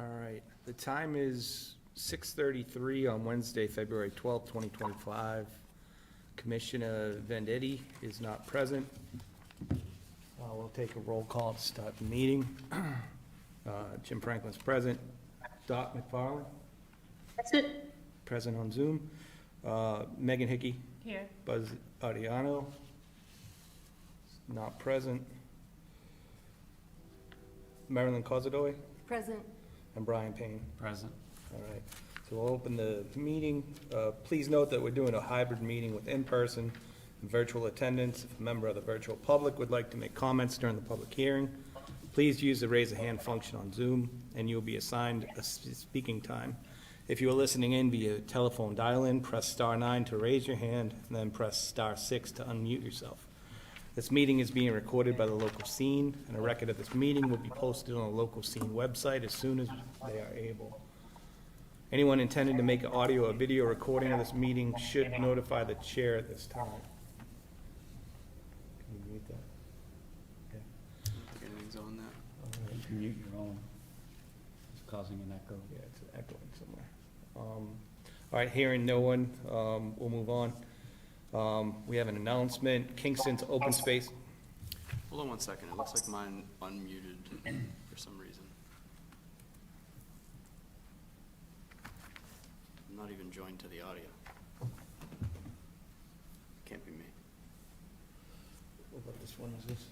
All right, the time is 6:33 on Wednesday, February 12th, 2025. Commissioner Venditti is not present. We'll take a roll call to start the meeting. Jim Franklin's present. Doc McFarland? That's it. Present on Zoom. Megan Hickey? Here. Buzz Ardiano? Not present. Marilyn Cossadoy? Present. And Brian Payne? Present. All right, so we'll open the meeting. Please note that we're doing a hybrid meeting with in-person and virtual attendance. If a member of the virtual public would like to make comments during the public hearing, please use the raise a hand function on Zoom, and you'll be assigned a speaking time. If you are listening in via telephone dial-in, press *9 to raise your hand, and then press *6 to unmute yourself. This meeting is being recorded by the local scene, and a record of this meeting will be posted on the local scene website as soon as they are able. Anyone intending to make an audio or video recording of this meeting should notify the chair at this time. Can you mute that? Okay. Anything's on that? All right. You can mute your own. It's causing an echo. Yeah, it's echoing somewhere. All right, hearing no one, we'll move on. We have an announcement, Kingston's open space. Hold on one second. It looks like mine unmuted for some reason. I'm not even joined to the audio. Can't be me. What about this one, is this?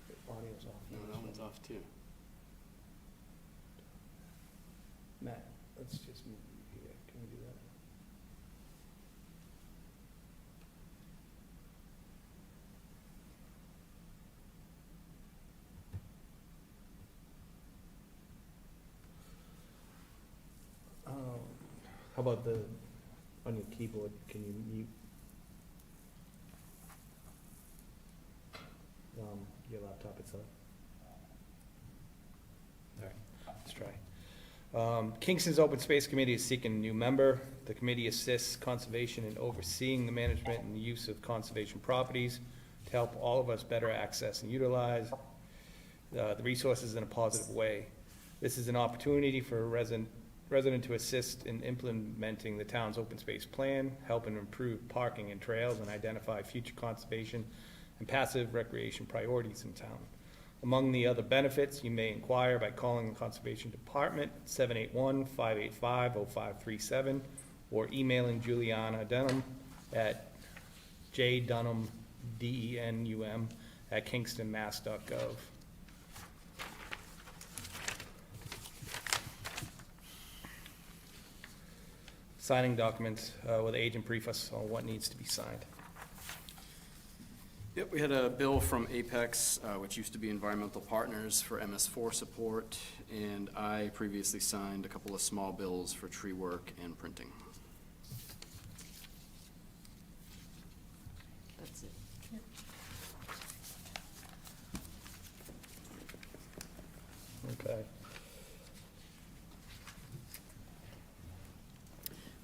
The audio's off. No, that one's off too. Matt, let's just move you here, can we do that? How about on your keyboard, can you mute your laptop itself? All right, let's try. Kingston's Open Space Committee is seeking a new member. The committee assists conservation in overseeing the management and the use of conservation properties to help all of us better access and utilize the resources in a positive way. This is an opportunity for a resident to assist in implementing the town's open space plan, help and improve parking and trails, and identify future conservation and passive recreation priorities in town. Among the other benefits, you may inquire by calling the Conservation Department 781-585-0537 or emailing Juliana Dunham at jdunham@kingstonmass.gov. Signing documents with agent brief us on what needs to be signed. Yep, we had a bill from Apex, which used to be Environmental Partners, for MS4 support, and I previously signed a couple of small bills for tree work and printing. That's it. Okay.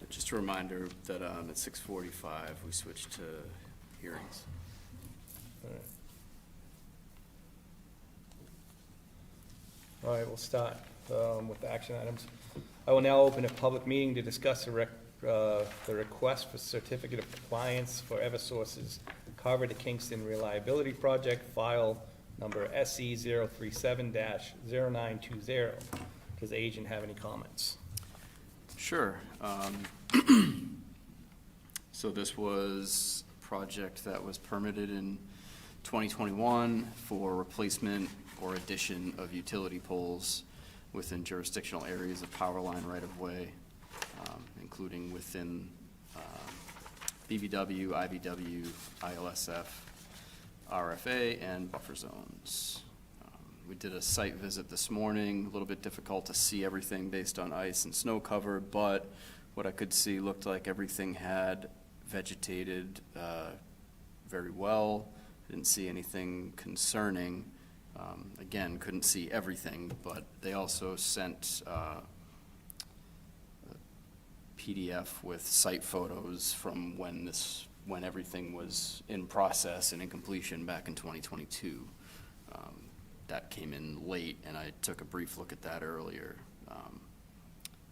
Just a reminder that at 6:45, we switched to hearings. All right, we'll start with the action items. I will now open a public meeting to discuss the request for certificate of compliance for Eversource's Carver to Kingston Reliability Project, file number SE 037-0920. Does the agent have any comments? Sure. So this was a project that was permitted in 2021 for replacement or addition of utility poles within jurisdictional areas of power line right-of-way, including within BBW, IBW, ILSF, RFA, and buffer zones. We did a site visit this morning, a little bit difficult to see everything based on ice and snow cover, but what I could see looked like everything had vegetated very well. Didn't see anything concerning. Again, couldn't see everything, but they also sent a PDF with site photos from when everything was in process and in completion back in 2022. that came in late, and I took a brief look at that earlier.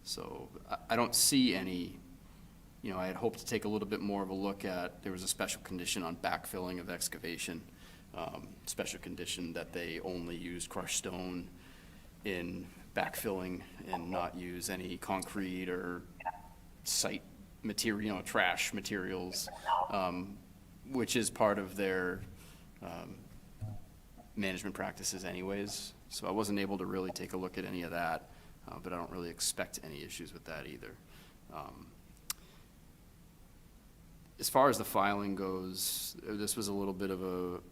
So I don't see any, I had hoped to take a little bit more of a look at, there was a special condition on backfilling of excavation, special condition that they only use crushed stone in backfilling and not use any concrete or site material, trash materials, which is part of their management practices anyways. So I wasn't able to really take a look at any of that, but I don't really expect any issues with that either. As far as the filing goes, this was a little bit of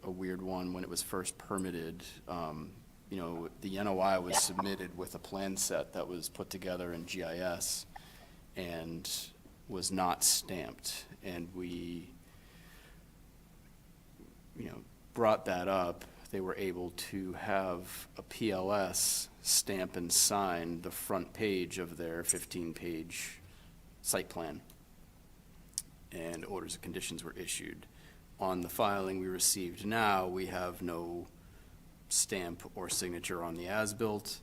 a weird one when it was first permitted. The NOI was submitted with a plan set that was put together in GIS and was not stamped. And we, brought that up. They were able to have a PLS stamp and sign the front page of their 15-page site plan, and orders of conditions were issued. On the filing we received now, we have no stamp or signature on the as-built.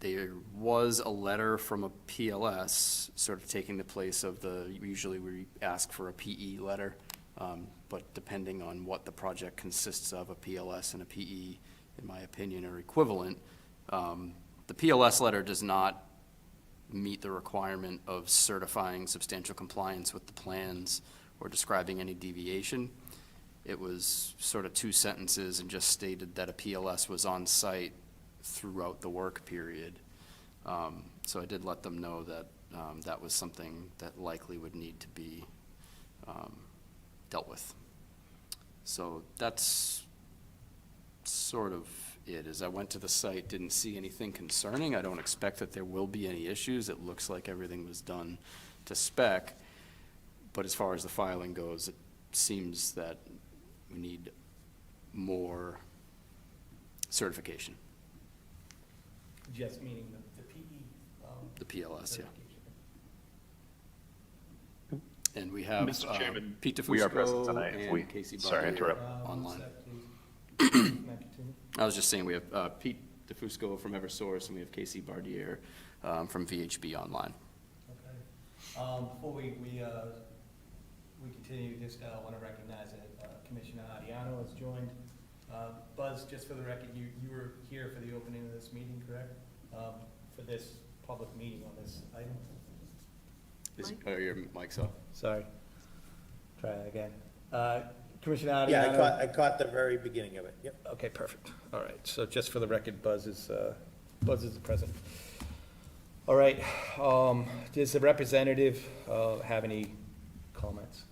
There was a letter from a PLS sort of taking the place of usually we ask for a PE letter, but depending on what the project consists of, a PLS and a PE, in my opinion, are equivalent. The PLS letter does not meet the requirement of certifying substantial compliance with the plans or describing any deviation. It was sort of 2 sentences and just stated that a PLS was on site throughout the work period. So I did let them know that that was something that likely would need to be dealt with. So that's sort of it. As I went to the site, didn't see anything concerning. I don't expect that there will be any issues. It looks like everything was done to spec. But as far as the filing goes, it seems that we need more certification. Just meaning the PE. The PLS, yeah. And we have Mr. Chairman, Pete DeFusco we are present tonight. and Casey Sorry, Barbier interrupt. online. Can I continue? I was just saying, we have Pete DeFusco from Eversource, and we have Casey Barbier from VHB online. Okay. Before we continue, just want to recognize that Commissioner Adiano has joined. Buzz, just for the record, you were here for the opening of this meeting, correct? For this public meeting on this item? Your mic's off. Sorry. Try that again. Commissioner Adiano? Yeah, I caught the very beginning of it, yep. Okay, perfect. All right, so just for the record, Buzz is present. All right, does the representative have any comments?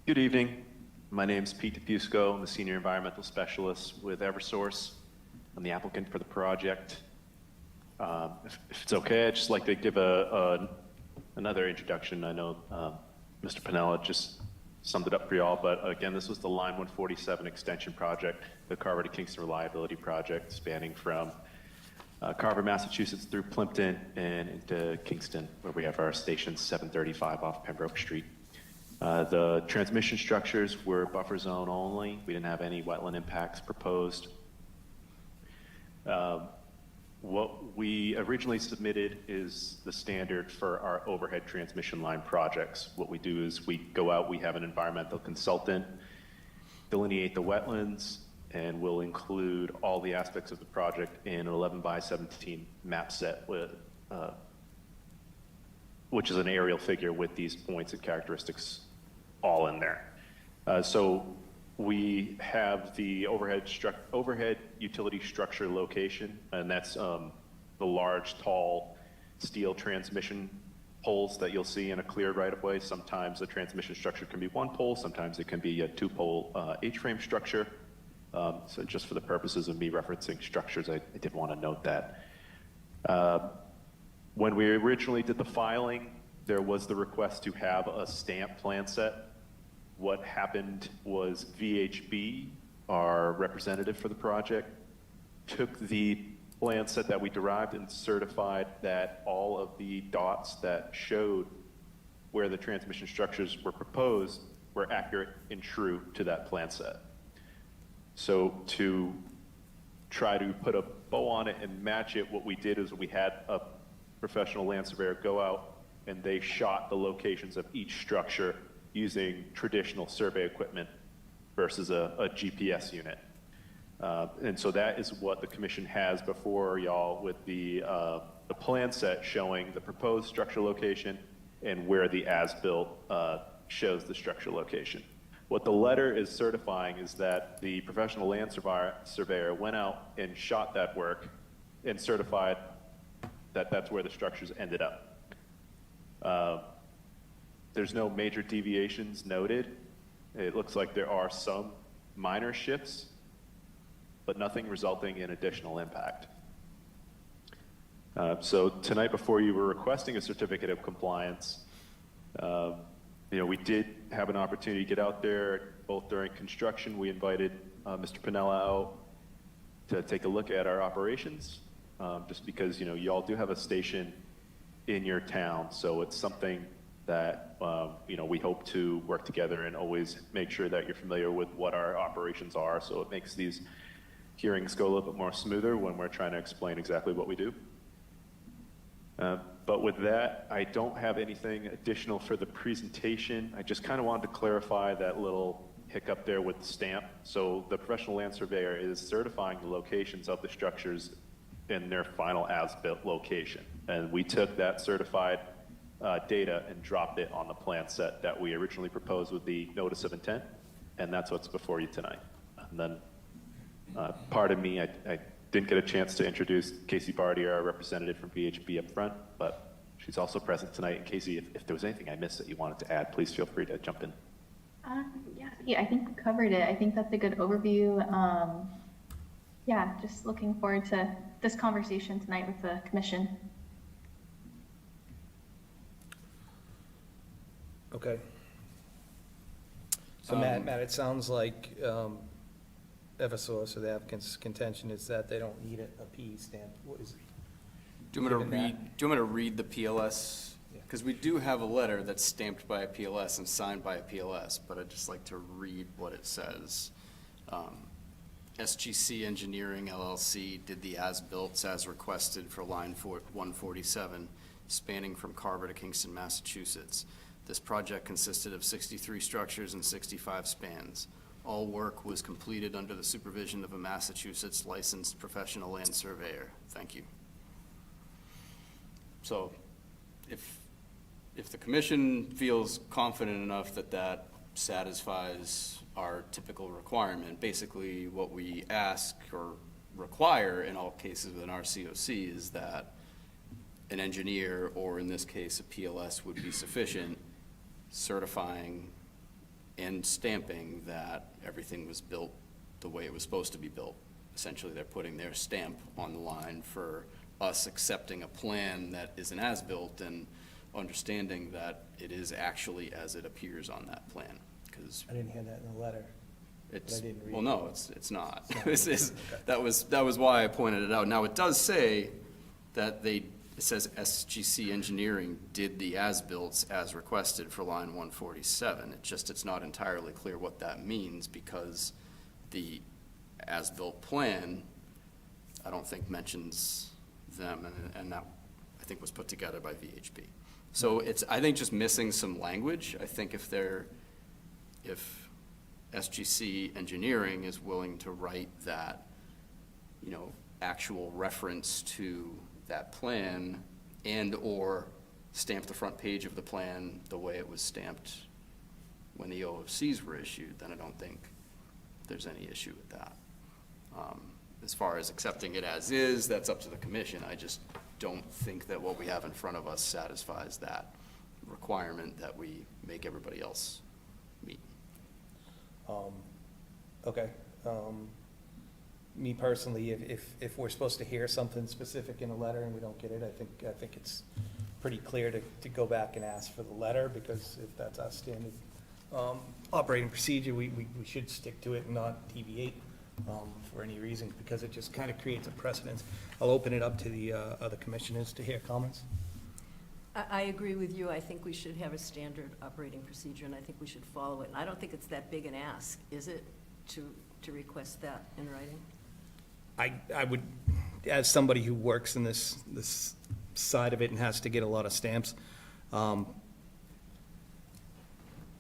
Good evening. My name's Pete DeFusco. I'm the Senior Environmental Specialist with Eversource. I'm the applicant for the project. If it's okay, I'd just like to give another introduction. I know Mr. Piniella just summed it up for y'all, but again, this was the Line 147 extension project, the Carver to Kingston Reliability Project, spanning from Carver, Massachusetts through Plimpton and into Kingston, where we have our station 735 off Pembroke Street. The transmission structures were buffer zone only. We didn't have any wetland impacts proposed. What we originally submitted is the standard for our overhead transmission line projects. What we do is we go out, we have an environmental consultant delineate the wetlands, and we'll include all the aspects of the project in an 11/17 map set with, which is an aerial figure with these points and characteristics all in there. So we have the overhead utility structure location, and that's the large, tall steel transmission poles that you'll see in a cleared right-of-way. Sometimes the transmission structure can be one pole, sometimes it can be a two-pole H-frame structure. So just for the purposes of me referencing structures, I did want to note that. When we originally did the filing, there was the request to have a stamp plan set. What happened was VHB, our representative for the project, took the plan set that we derived and certified that all of the dots that showed where the transmission structures were proposed were accurate and true to that plan set. So to try to put a bow on it and match it, what we did is we had a professional land surveyor go out and they shot the locations of each structure using traditional survey equipment versus a GPS unit. And so that is what the commission has before y'all with the plan set showing the proposed structure location and where the as-built shows the structure location. What the letter is certifying is that the professional land surveyor went out and shot that work and certified that that's where the structures ended up. There's no major deviations noted. It looks like there are some minor shifts, but nothing resulting in additional impact. So tonight before you were requesting a certificate of compliance. We did have an opportunity to get out there both during construction. We invited Mr. Pinella out to take a look at our operations, just because, you all do have a station in your town. So it's something that, we hope to work together and always make sure that you're familiar with what our operations are. So it makes these hearings go a little bit more smoother when we're trying to explain exactly what we do. But with that, I don't have anything additional for the presentation. I just kind of wanted to clarify that little hiccup there with the stamp. So the professional land surveyor is certifying the locations of the structures in their final as-built location. And we took that certified data and dropped it on the plan set that we originally proposed with the notice of intent. And that's what's before you tonight. And then, pardon me, I didn't get a chance to introduce Casey Barty, our representative from VHB up front, but she's also present tonight. And Casey, if there was anything I missed that you wanted to add, please feel free to jump in. Yeah, I think we covered it. I think that's a good overview. Yeah, just looking forward to this conversation tonight with the commission. Okay. So Matt, it sounds like Eversource or the applicant's contention is that they don't need a PE stamp. What is it? Do you want Given me to read the PLS? Because we do have a letter that's stamped by a PLS and signed by a PLS, but I'd just like to read what it says. SGC Engineering LLC did the as-built as requested for line 147, spanning from Carver to Kingston, Massachusetts. This project consisted of 63 structures and 65 spans. All work was completed under the supervision of a Massachusetts licensed professional land surveyor. Thank you. So if the commission feels confident enough that that satisfies our typical requirement, basically what we ask or require in all cases within our COC is that an engineer, or in this case a PLS, would be sufficient, certifying and stamping that everything was built the way it was supposed to be built. Essentially, they're putting their stamp on the line for us accepting a plan that is an as-built and understanding that it is actually as it appears on that plan. Because I didn't hear that in the letter. it's, I didn't read well, it. no, it's not. It's not. Okay. That was why I pointed it out. Now, it does say that it says SGC Engineering did the as-builts as requested for line 147. It's not entirely clear what that means, because the as-built plan, I don't think mentions them, and that, I think, was put together by VHB. So it's, I think, just missing some language. I think if SGC Engineering is willing to write that, actual reference to that plan and or stamp the front page of the plan the way it was stamped when the OFCs were issued, then I don't think there's any issue with that. As far as accepting it as is, that's up to the commission. I just don't think that what we have in front of us satisfies that requirement that we make everybody else meet. Okay. Me personally, if we're supposed to hear something specific in a letter and we don't get it, I think it's pretty clear to go back and ask for the letter, because if that's our standard operating procedure, we should stick to it and not deviate for any reason, because it just kind of creates a precedence. I'll open it up to the other commissioners to hear comments. I agree with you. I think we should have a standard operating procedure, and I think we should follow it. And I don't think it's that big an ask, is it, to to request that in writing? I would, as somebody who works in this side of it and has to get a lot of stamps,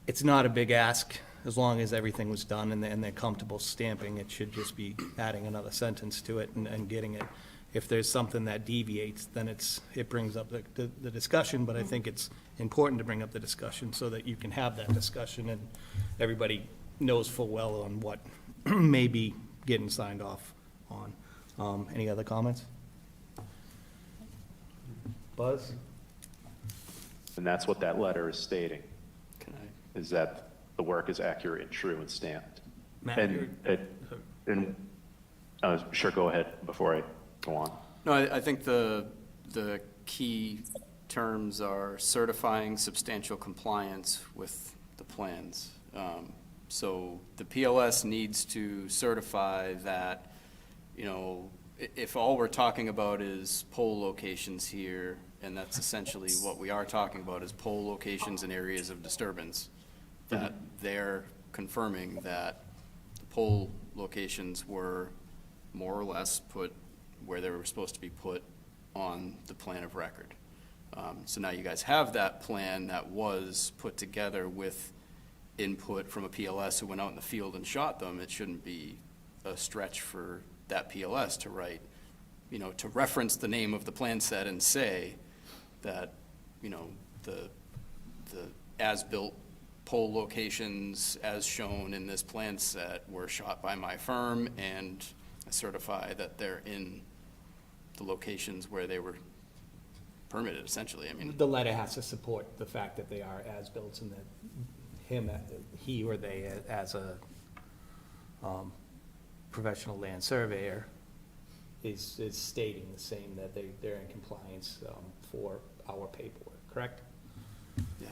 it's not a big ask, as long as everything was done and they're comfortable stamping. It should just be adding another sentence to it and getting it. If there's something that deviates, then it brings up the discussion, but I think it's important to bring up the discussion so that you can have that discussion and everybody knows full well on what may be getting signed off on. Any other comments? Buzz? And that's what that letter is stating, Can I? is that the work is accurate and true and stamped. Matt, And sure, go ahead before I go on. No, I think the key terms are certifying substantial compliance with the plans. So the PLS needs to certify that, you know, if all we're talking about is pole locations here, and that's essentially what we are talking about, is pole locations in areas of disturbance, that they're confirming that the pole locations were more or less put where they were supposed to be put on the plan of record. So now you guys have that plan that was put together with input from a PLS who went out in the field and shot them. It shouldn't be a stretch for that PLS to write, you know, to reference the name of the plan set and say that, you know, the as-built pole locations as shown in this plan set were shot by my firm, and I certify that they're in the locations where they were permitted, essentially. I mean, The letter has to support the fact that they are as-built and that he or they as a professional land surveyor is stating the same, that they're in compliance for our paperwork, correct? yeah.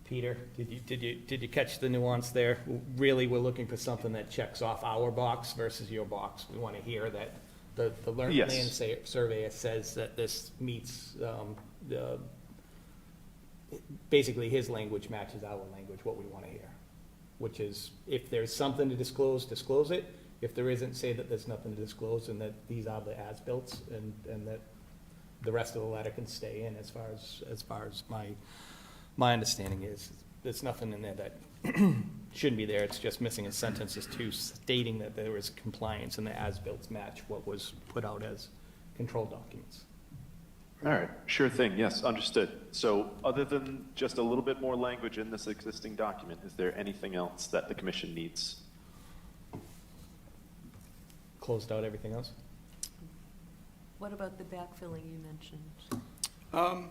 Peter, did you catch the nuance there? Really, we're looking for something that checks off our box versus your box. We want to hear that the Yes. land surveyor says that this meets, basically his language matches our language, what we want to hear. Which is, if there's something to disclose, disclose it. If there isn't, say that there's nothing to disclose and that these are the as-built, and that the rest of the letter can stay in as far as my understanding is. There's nothing in there that shouldn't be there. It's just missing a sentence as to stating that there is compliance and the as-built match what was put out as control documents. All right, sure thing, yes, understood. So other than just a little bit more language in this existing document, is there anything else that the commission needs? Closed out everything else? What about the backfilling you mentioned?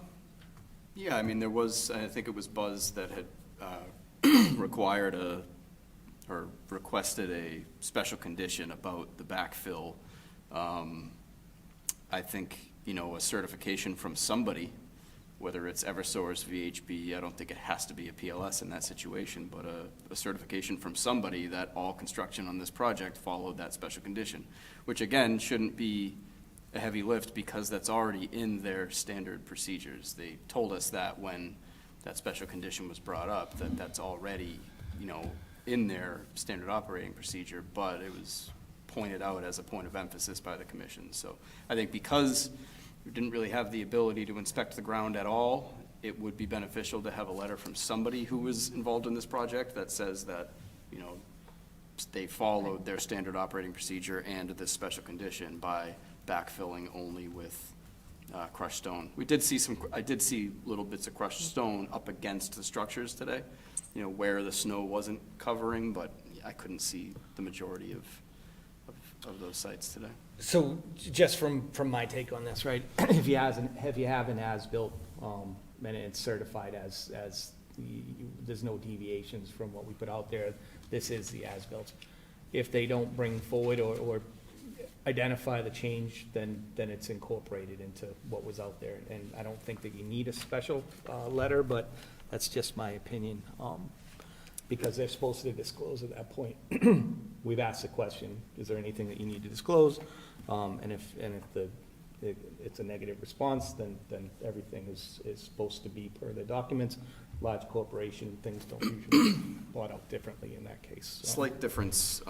Yeah, I mean, there was, I think it was Buzz that had required or requested a special condition about the backfill. I think, you know, a certification from somebody, whether it's Eversource, VHB, I don't think it has to be a PLS in that situation, but a certification from somebody that all construction on this project followed that special condition, which again, shouldn't be a heavy lift because that's already in their standard procedures. They told us that when that special condition was brought up, that that's already, you know, in their standard operating procedure, but it was pointed out as a point of emphasis by the commission. So I think because we didn't really have the ability to inspect the ground at all, it would be beneficial to have a letter from somebody who was involved in this project that says that, you know, they followed their standard operating procedure and this special condition by backfilling only with crushed stone. I did see little bits of crushed stone up against the structures today, you know, where the snow wasn't covering, but I couldn't see the majority of those sites today. So just from my take on this, right, if you have an as-built, and it's certified as there's no deviations from what we put out there, this is the as-built. If they don't bring forward or identify the change, then it's incorporated into what was out there. And I don't think that you need a special letter, but that's just my opinion. Because they're supposed to disclose at that point. We've asked the question, is there anything that you need to disclose? And if the it's a negative response, then everything is supposed to be per the documents. Large corporation, things don't usually plot out differently in that case. So. Slight difference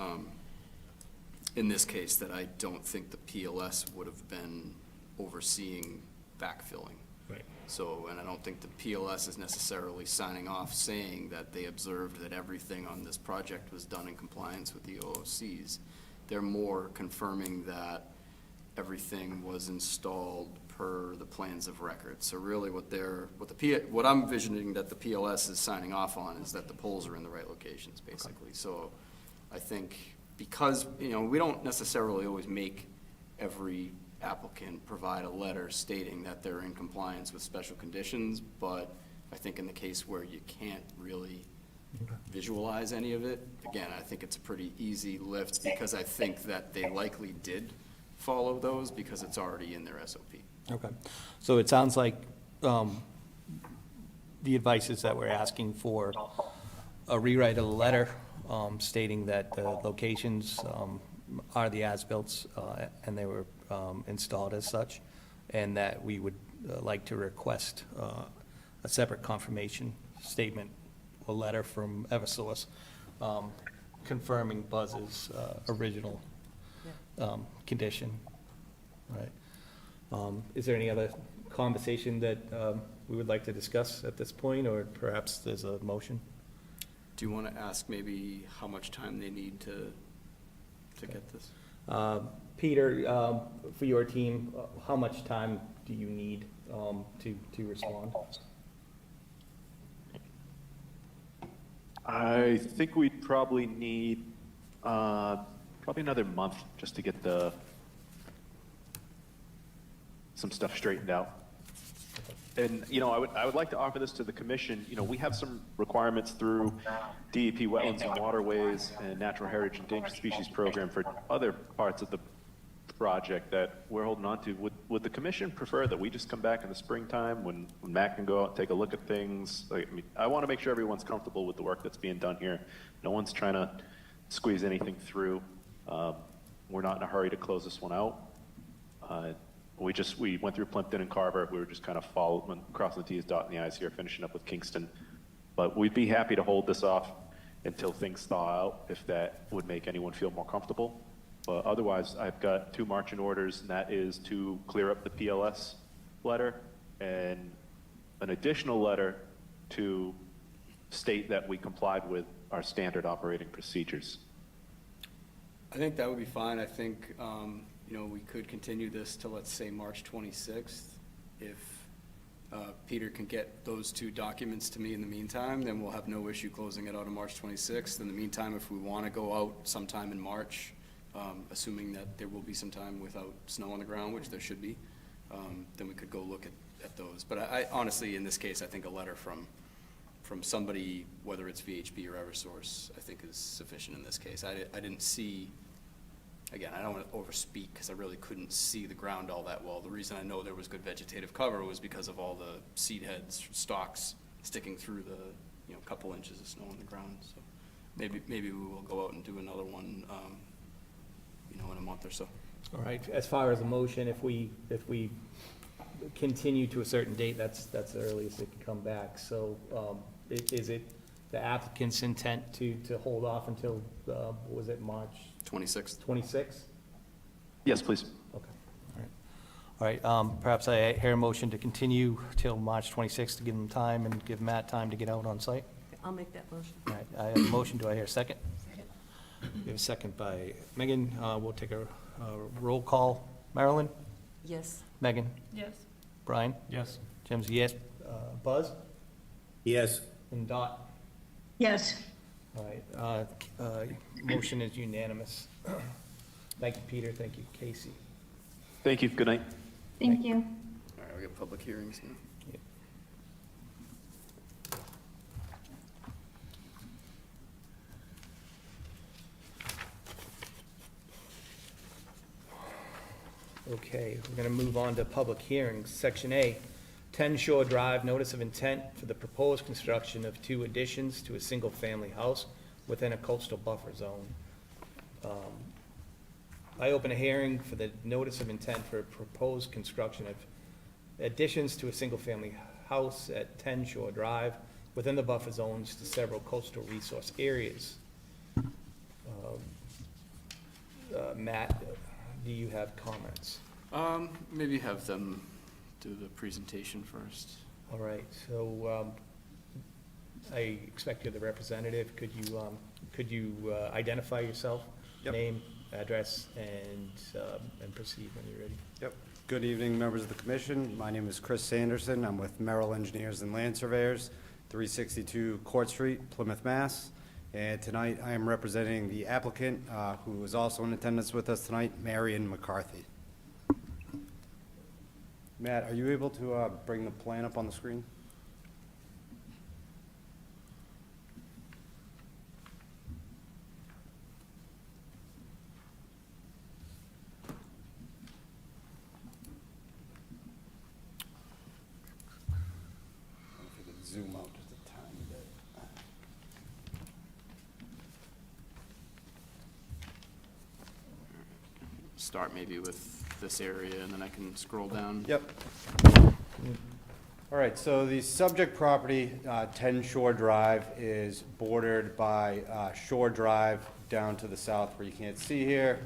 in this case that I don't think the PLS would have been overseeing backfilling. Right. So, and I don't think the PLS is necessarily signing off saying that they observed that everything on this project was done in compliance with the OOCs. They're more confirming that everything was installed per the plans of record. So really what I'm envisioning that the PLS is signing off on is that the poles are in the right locations, basically. So I think because, we don't necessarily always make every applicant provide a letter stating that they're in compliance with special conditions, but I think in the case where you can't really visualize any of it, again, I think it's a pretty easy lift because I think that they likely did follow those because it's already in their SOP. Okay, so it sounds like the advice is that we're asking for a rewrite of the letter stating that the locations are the as-built and they were installed as such, and that we would like to request a separate confirmation statement or letter from Eversource confirming Buzz's original condition, right? Is there any other conversation that we would like to discuss at this point, or perhaps there's a motion? Do you want to ask maybe how much time they need to get this? Peter, for your team, how much time do you need to respond? I think we'd probably need probably another month just to get some stuff straightened out. And, I would like to offer this to the commission. We have some requirements through DEP Wetlands and Waterways and Natural Heritage Endangered Species Program for other parts of the project that we're holding on to. Would the commission prefer that we just come back in the springtime when Matt can go out and take a look at things? I want to make sure everyone's comfortable with the work that's being done here. No one's trying to squeeze anything through. We're not in a hurry to close this one out. We went through Plimpton and Carver. We were just kind of following, crossing the T's, dotting the I's here, finishing up with Kingston. But we'd be happy to hold this off until things thaw out, if that would make anyone feel more comfortable. But otherwise, I've got 2 marching orders, and that is to clear up the PLS letter and an additional letter to state that we complied with our standard operating procedures. I think that would be fine. I think, we could continue this till, let's say, March 26th. If Peter can get those 2 documents to me in the meantime, then we'll have no issue closing it out on March 26th. In the meantime, if we want to go out sometime in March, assuming that there will be some time without snow on the ground, which there should be, then we could go look at those. But I honestly, in this case, I think a letter from somebody, whether it's VHB or Eversource, I think is sufficient in this case. I didn't see, again, I don't want to overspeak because I really couldn't see the ground all that well. The reason I know there was good vegetative cover was because of all the seed heads, stalks sticking through the, couple inches of snow on the ground. So maybe we will go out and do another one, in a month or so. All right, as far as a motion, if we continue to a certain date, that's the earliest it can come back. So is it the applicant's intent to hold off until, what was it, March 26th. 26th? Yes, please. Okay, all right, perhaps I hear a motion to continue till March 26th to give them time and give Matt time to get out on site. I'll make that motion. All right, I have a motion, do I hear a second? We have a second by Megan. We'll take a roll call. Marilyn? Yes. Megan? Yes. Brian? Yes. Jim's a yes. Buzz? Yes. And Dot? Yes. All right, motion is unanimous. Thank you, Peter, thank you, Casey. Thank you. Good night. Thank you. All right, we got public hearings now. Okay, we're gonna move on to public hearings. Section A, 10 Shore Drive, notice of intent for the proposed construction of 2 additions to a single-family house within a coastal buffer zone. I open a hearing for the notice of intent for proposed construction of additions to a single-family house at 10 Shore Drive within the buffer zones to several coastal resource areas. Matt, do you have comments? Maybe have them do the presentation first. All right, so I expect you're the representative. Could you identify yourself? Yep. Name, address, and proceed when you're ready. Yep. Good evening, members of the commission. My name is Chris Sanderson. I'm with Merrill Engineers and Land Surveyors, 362 Court Street, Plymouth, Mass. And tonight I am representing the applicant, who is also in attendance with us tonight, Marion McCarthy. Matt, are you able to bring the plan up on the screen? If you could zoom out just a tiny bit. Start maybe with this area, and then I can scroll down. Yep. All right, so the subject property, 10 Shore Drive, is bordered by Shore Drive down to the south where you can't see here,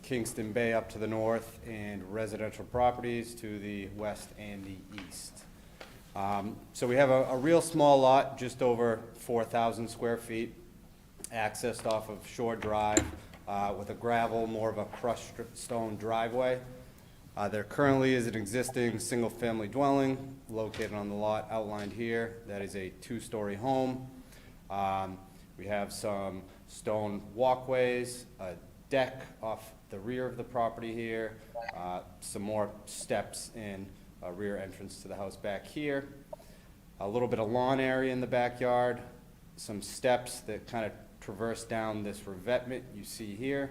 Kingston Bay up to the north, and residential properties to the west and the east. So we have a real small lot, just over 4,000 square feet, accessed off of Shore Drive with a gravel, more of a crushed stone driveway. There currently is an existing single-family dwelling located on the lot outlined here. That is a two-story home. We have some stone walkways, a deck off the rear of the property here, some more steps and a rear entrance to the house back here, a little bit of lawn area in the backyard, some steps that kind of traverse down this revetment you see here,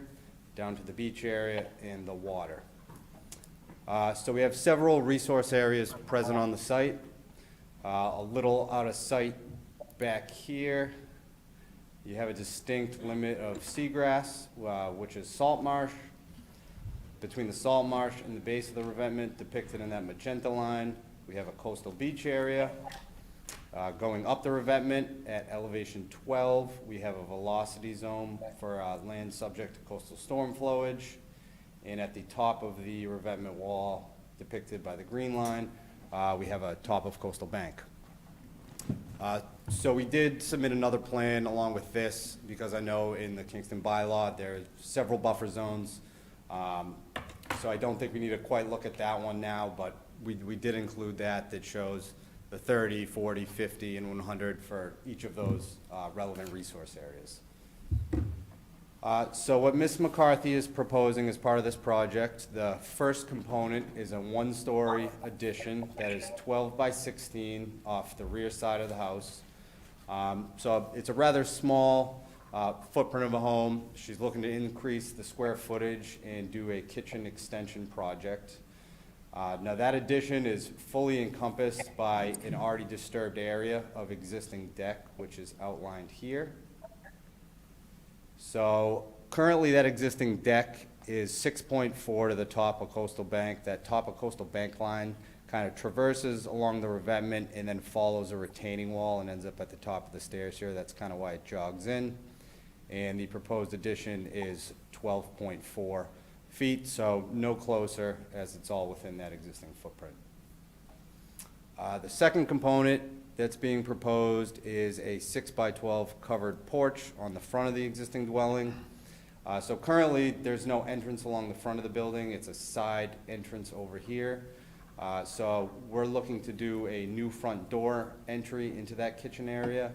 down to the beach area and the water. So we have several resource areas present on the site. A little out of sight back here, you have a distinct limit of seagrass, which is salt marsh. Between the salt marsh and the base of the revetment, depicted in that magenta line, we have a coastal beach area. Going up the revetment at elevation 12, we have a velocity zone for land subject to coastal storm flowage. And at the top of the revetment wall, depicted by the green line, we have a top of coastal bank. So we did submit another plan along with this, because I know in the Kingston bylaw, there are several buffer zones. So I don't think we need to quite look at that one now, but we did include that shows the 30, 40, 50, and 100 for each of those relevant resource areas. So what Ms. McCarthy is proposing as part of this project, the first component is a one-story addition that is 12 by 16 off the rear side of the house. So it's a rather small footprint of a home. She's looking to increase the square footage and do a kitchen extension project. Now that addition is fully encompassed by an already disturbed area of existing deck, which is outlined here. So currently that existing deck is 6.4 to the top of coastal bank. That top of coastal bank line kind of traverses along the revetment and then follows a retaining wall and ends up at the top of the stairs here. That's kind of why it jogs in. And the proposed addition is 12.4 feet, so no closer, as it's all within that existing footprint. The second component that's being proposed is a 6 by 12 covered porch on the front of the existing dwelling. So currently, there's no entrance along the front of the building. It's a side entrance over here. So we're looking to do a new front door entry into that kitchen area.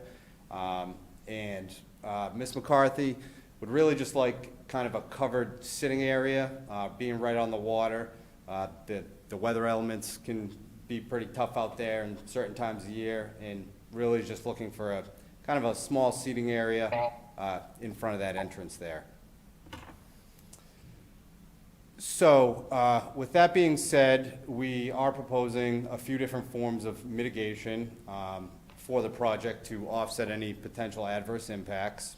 Ms. McCarthy would really just like kind of a covered sitting area, being right on the water. The weather elements can be pretty tough out there in certain times of year, and really just looking for a kind of a small seating area in front of that entrance there. So with that being said, we are proposing a few different forms of mitigation for the project to offset any potential adverse impacts.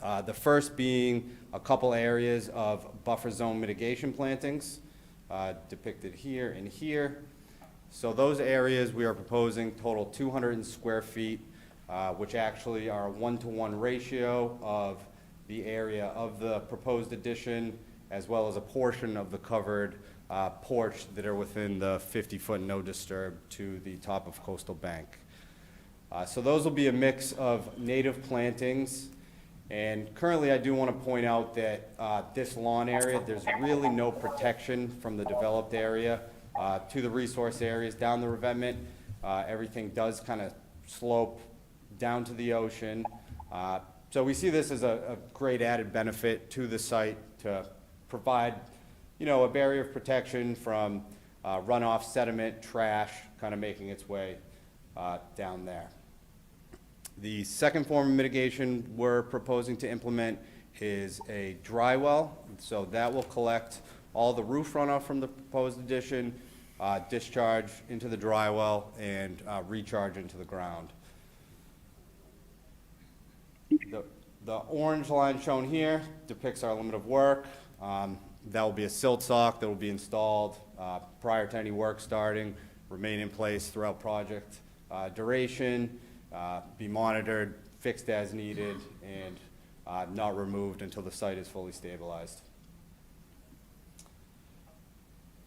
The first being a couple areas of buffer zone mitigation plantings, depicted here and here. So those areas we are proposing total 200 square feet, which actually are a 1-to-1 ratio of the area of the proposed addition, as well as a portion of the covered porch that are within the 50-foot no disturb to the top of Coastal Bank. So those will be a mix of native plantings. And currently, I do want to point out that this lawn area, there's really no protection from the developed area to the resource areas down the revetment. Everything does kind of slope down to the ocean. So we see this as a great added benefit to the site to provide, you know, a barrier of protection from runoff, sediment, trash, kind of making its way down there. The second form of mitigation we're proposing to implement is a dry well. So that will collect all the roof runoff from the proposed addition, discharge into the dry well, and recharge into the ground. The orange line shown here depicts our limit of work. That will be a silt sock that will be installed prior to any work starting, remain in place throughout project duration, be monitored, fixed as needed, and not removed until the site is fully stabilized.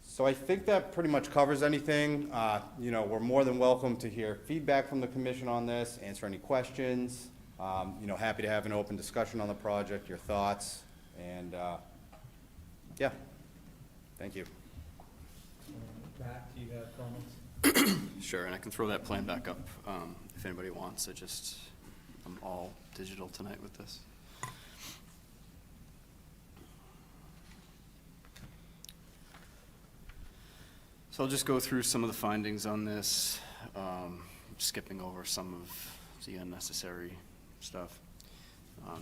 So I think that pretty much covers anything. You know, we're more than welcome to hear feedback from the commission on this, answer any questions. You know, happy to have an open discussion on the project, your thoughts, and yeah, thank you. Matt, do you have comments? Sure, and I can throw that plan back up if anybody wants. I'm all digital tonight with this. So I'll just go through some of the findings on this, skipping over some of the unnecessary stuff.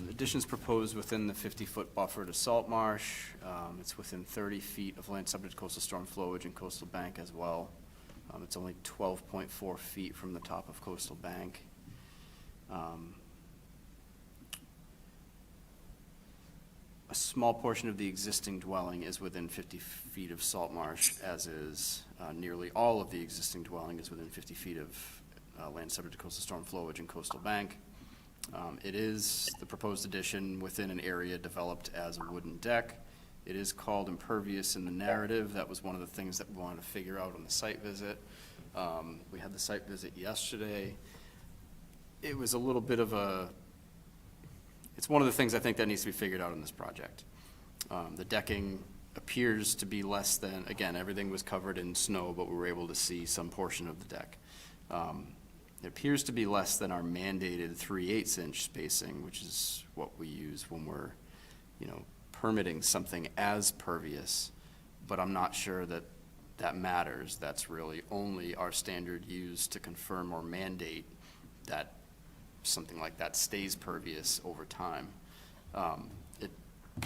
The addition's proposed within the 50-foot buffer to salt marsh. It's within 30 feet of land subject to coastal storm flowage and coastal bank as well. It's only 12.4 feet from the top of coastal bank. A small portion of the existing dwelling is within 50 feet of salt marsh, as is nearly all of the existing dwelling is within 50 feet of land subject to coastal storm flowage and coastal bank. It is the proposed addition within an area developed as a wooden deck. It is called impervious in the narrative. That was one of the things that we wanted to figure out on the site visit. We had the site visit yesterday. It was a little bit of it's one of the things I think that needs to be figured out in this project. The decking appears to be less than, again, everything was covered in snow, but we were able to see some portion of the deck. It appears to be less than our mandated 3/8 inch spacing, which is what we use when we're, you know, permitting something as pervious, but I'm not sure that that matters. That's really only our standard used to confirm or mandate that something like that stays pervious over time. It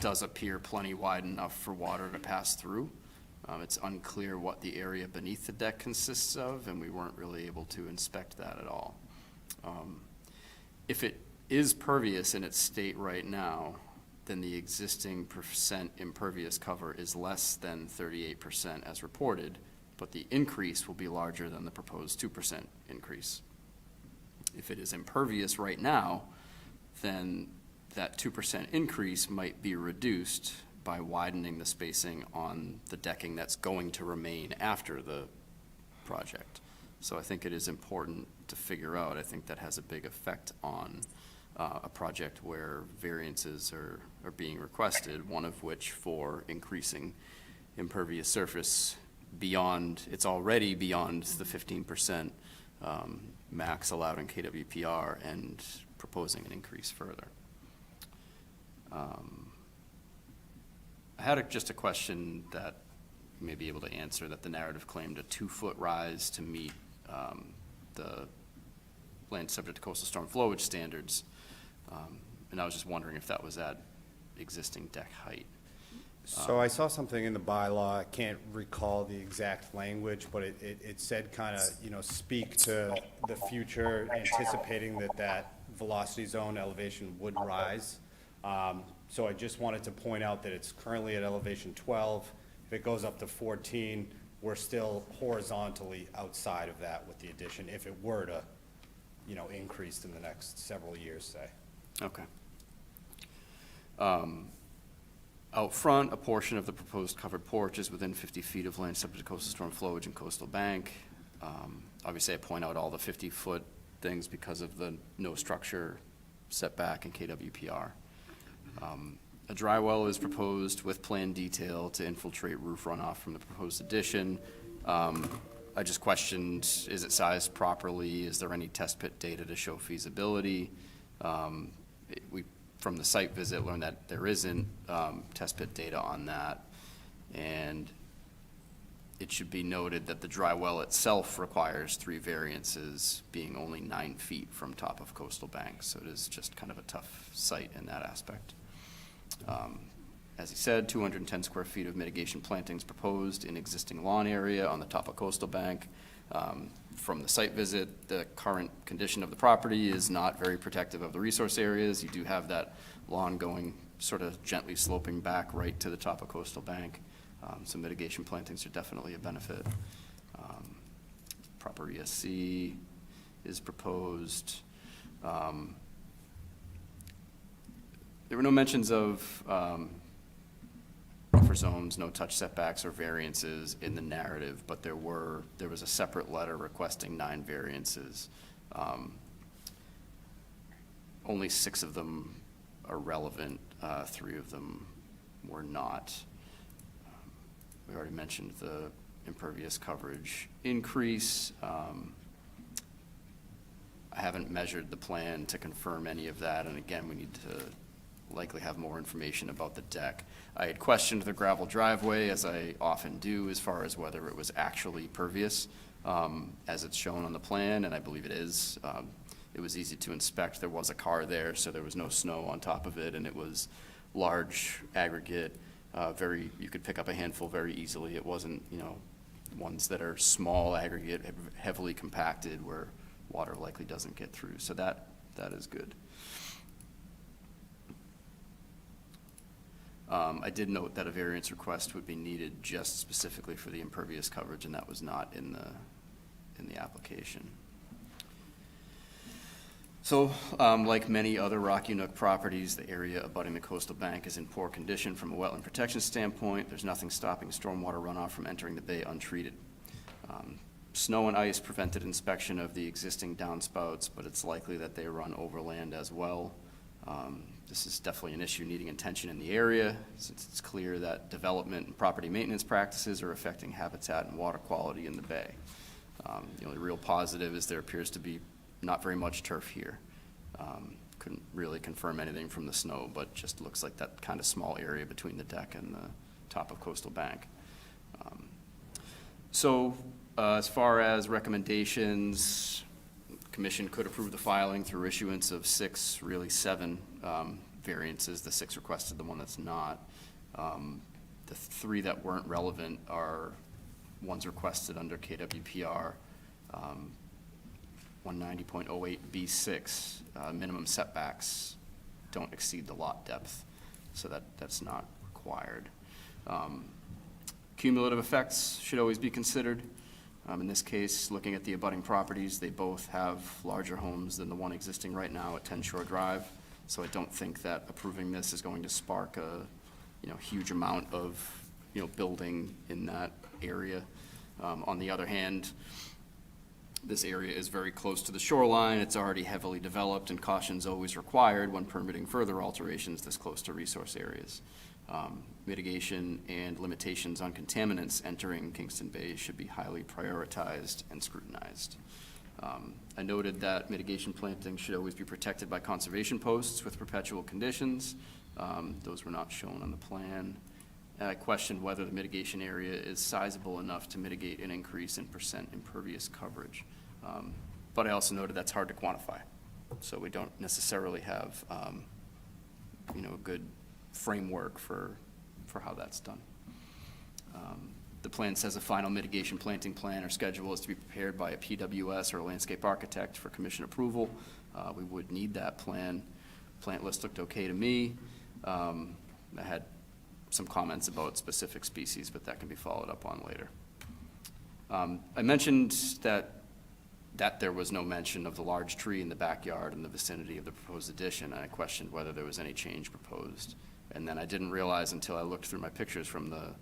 does appear plenty wide enough for water to pass through. It's unclear what the area beneath the deck consists of, and we weren't really able to inspect that at all. If it is pervious in its state right now, then the existing percent impervious cover is less than 38% as reported, but the increase will be larger than the proposed 2% increase. If it is impervious right now, then that 2% increase might be reduced by widening the spacing on the decking that's going to remain after the project. So I think it is important to figure out. I think that has a big effect on a project where variances are being requested, one of which for increasing impervious surface beyond, it's already beyond the 15% max allowed in KWPR, and proposing an increase further. I had just a question that you may be able to answer, that the narrative claimed a 2-foot rise to meet the land subject to coastal storm flowage standards. And I was just wondering if that was at existing deck height. So I saw something in the bylaw, I can't recall the exact language, but it said kind of, you know, speak to the future, anticipating that velocity zone elevation would rise. So I just wanted to point out that it's currently at elevation 12. If it goes up to 14, we're still horizontally outside of that with the addition, if it were to, you know, increase in the next several years, say. Okay. Out front, a portion of the proposed covered porch is within 50 feet of land subject to coastal storm flowage and coastal bank. Obviously, I point out all the 50-foot things because of the no structure setback in KWPR. A dry well is proposed with plan detail to infiltrate roof runoff from the proposed addition. I just questioned, is it sized properly? Is there any test pit data to show feasibility? We, from the site visit, learned that there isn't test pit data on that. And it should be noted that the dry well itself requires 3 variances, being only 9 feet from top of coastal bank. So it is just kind of a tough site in that aspect. As he said, 210 square feet of mitigation plantings proposed in existing lawn area on the top of coastal bank. From the site visit, the current condition of the property is not very protective of the resource areas. You do have that lawn going sort of gently sloping back right to the top of coastal bank. So mitigation plantings are definitely a benefit. Proper ESC is proposed. There were no mentions of buffer zones, no touch setbacks or variances in the narrative, but there was a separate letter requesting 9 variances. Only 6 of them are relevant, 3 of them were not. We already mentioned the impervious coverage increase. I haven't measured the plan to confirm any of that, and again, we need to likely have more information about the deck. I had questioned the gravel driveway, as I often do, as far as whether it was actually pervious, as it's shown on the plan, and I believe it is. It was easy to inspect. There was a car there, so there was no snow on top of it, and it was large aggregate, you could pick up a handful very easily. It wasn't, you know, ones that are small aggregate, heavily compacted, where water likely doesn't get through. So that is good. I did note that a variance request would be needed just specifically for the impervious coverage, and that was not in the application. So, like many other Rocky Nook properties, the area abutting the coastal bank is in poor condition from a wetland protection standpoint. There's nothing stopping stormwater runoff from entering the bay untreated. Snow and ice prevented inspection of the existing downspouts, but it's likely that they run overland as well. This is definitely an issue needing attention in the area, since it's clear that development and property maintenance practices are affecting habitat and water quality in the bay. The only real positive is there appears to be not very much turf here. Couldn't really confirm anything from the snow, but just looks like that kind of small area between the deck and the top of coastal bank. As far as recommendations, Commission could approve the filing through issuance of 6, really 7 variances. The 6 requested, the one that's not. The 3 that weren't relevant are ones requested under KWPR 190.08B6. Minimum setbacks don't exceed the lot depth, so that's not required. Cumulative effects should always be considered. In this case, looking at the abutting properties, they both have larger homes than the one existing right now at 10 Shore Drive. So I don't think that approving this is going to spark a, huge amount of, building in that area. On the other hand, this area is very close to the shoreline. It's already heavily developed, and caution is always required when permitting further alterations this close to resource areas. Mitigation and limitations on contaminants entering Kingston Bay should be highly prioritized and scrutinized. I noted that mitigation plantings should always be protected by conservation posts with perpetual conditions. Those were not shown on the plan. And I questioned whether the mitigation area is sizable enough to mitigate an increase in percent impervious coverage. But I also noted that's hard to quantify. So we don't necessarily have, a good framework for how that's done. The plan says a final mitigation planting plan or schedule is to be prepared by a PWS or a landscape architect for commission approval. We would need that plan. Plant list looked okay to me. I had some comments about specific species, but that can be followed up on later. I mentioned that there was no mention of the large tree in the backyard in the vicinity of the proposed addition, and I questioned whether there was any change proposed. And then I didn't realize until I looked through my pictures from the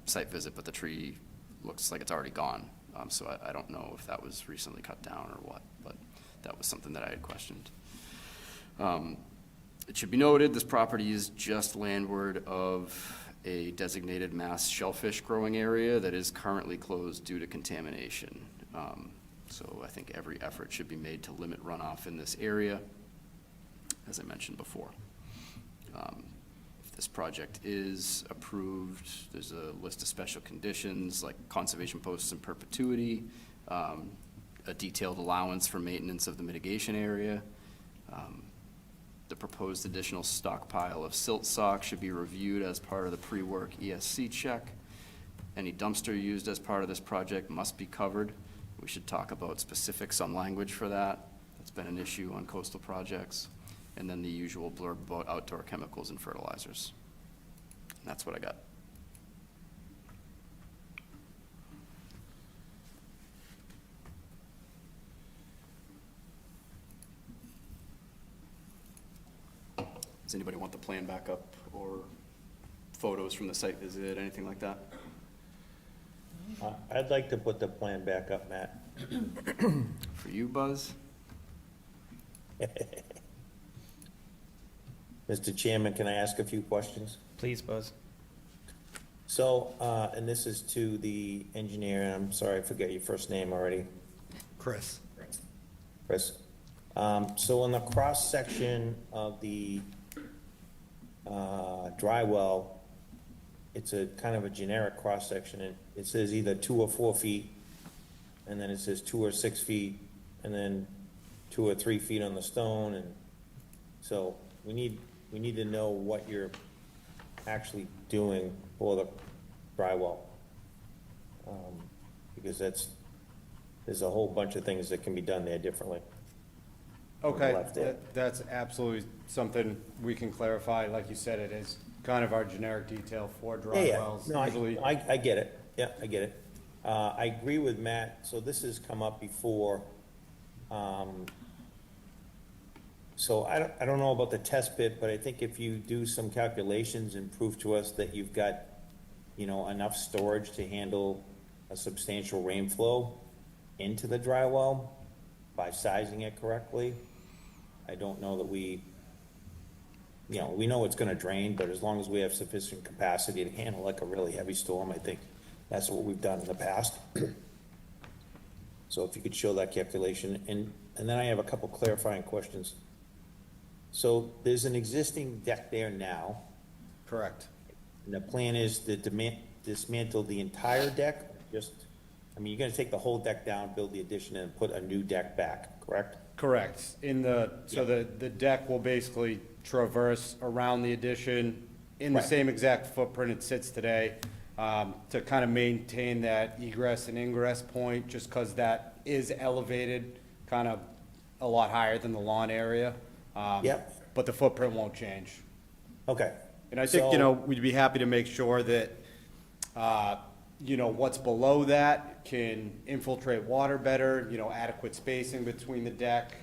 site visit, but the tree looks like it's already gone. So I don't know if that was recently cut down or what, but that was something that I had questioned. It should be noted, this property is just landward of a designated mass shellfish growing area that is currently closed due to contamination. So I think every effort should be made to limit runoff in this area, as I mentioned before. If this project is approved, there's a list of special conditions like conservation posts in perpetuity, a detailed allowance for maintenance of the mitigation area. The proposed additional stockpile of silt sock should be reviewed as part of the pre-work ESC check. Any dumpster used as part of this project must be covered. We should talk about specifics on language for that. That's been an issue on coastal projects. And then the usual blurb about outdoor chemicals and fertilizers. And that's what I got. Does anybody want the plan back up or photos from the site visit, anything like that? I'd like to put the plan back up, Matt. For you, Buzz? Mr. Chairman, can I ask a few questions? Please, Buzz. So, and this is to the engineer, and I'm sorry, I forget your first name already. Chris. Chris. So on the cross-section of the dry well, it's a kind of a generic cross-section, and it says either 2 or 4 feet, and then it says 2 or 6 feet, and then 2 or 3 feet on the stone, and so we need to know what you're actually doing for the dry well. Because there's a whole bunch of things that can be done there differently. Okay, Left there. that's absolutely something we can clarify. Like you said, it is kind of our generic detail for dry Yeah, wells. no, Usually, I get it, yeah, I get it. I agree with Matt, so this has come up before. So I don't know about the test bit, but I think if you do some calculations and prove to us that you've got, enough storage to handle a substantial rain flow into the dry well by sizing it correctly, I don't know that we know it's gonna drain, but as long as we have sufficient capacity to handle like a really heavy storm, I think that's what we've done in the past. So if you could show that calculation, and then I have a couple clarifying questions. So there's an existing deck there now, correct. and the plan is to dismantle the entire deck? You're gonna take the whole deck down, build the addition, and put a new deck back, correct? Correct. The deck will basically traverse around the addition in the Right. same exact footprint it sits today, to kind of maintain that egress and ingress point, just because that is elevated kind of a lot higher than the lawn area. Yep. But the footprint won't change. Okay. And I think, So- we'd be happy to make sure that, what's below that can infiltrate water better, adequate spacing between the deck.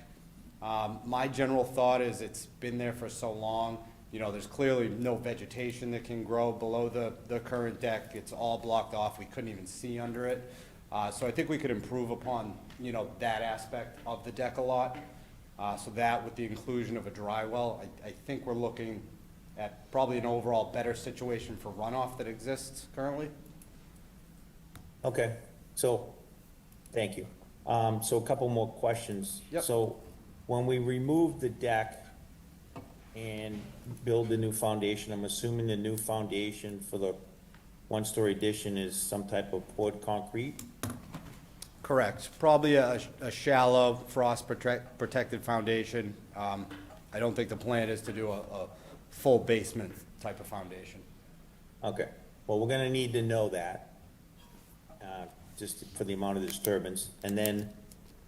My general thought is it's been there for so long, there's clearly no vegetation that can grow below the current deck. It's all blocked off. We couldn't even see under it. So I think we could improve upon, that aspect of the deck a lot. So that with the inclusion of a dry well, I think we're looking at probably an overall better situation for runoff that exists currently. Okay, so, thank you. So a couple more questions. Yep. So, when we remove the deck and build the new foundation, I'm assuming the new foundation for the one-story addition is some type of poured concrete? Correct. Probably a shallow protected foundation. I don't think the plan is to do a full basement type of foundation. Okay, well, we're gonna need to know that, just for the amount of disturbance. And then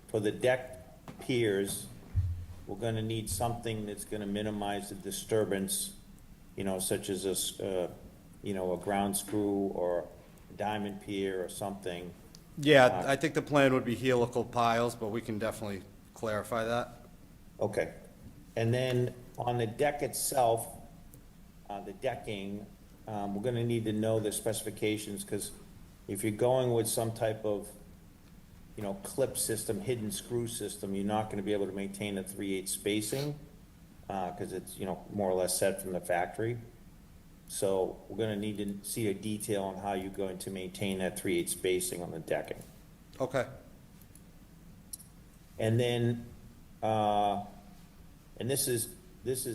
for the deck piers, we're gonna need something that's gonna minimize the disturbance such as a ground screw or a diamond pier or something. Yeah, I think the plan would be helical piles, but we can definitely clarify that. Okay. And then on the deck itself, the decking, we're gonna need to know the specifications, because if you're going with some type of, clip system, hidden screw system, you're not gonna be able to maintain a 3/8 spacing, because it's, more or less set from the factory. So we're gonna need to see a detail on how you're going to maintain that 3/8 spacing on the decking. Okay. And then, and this is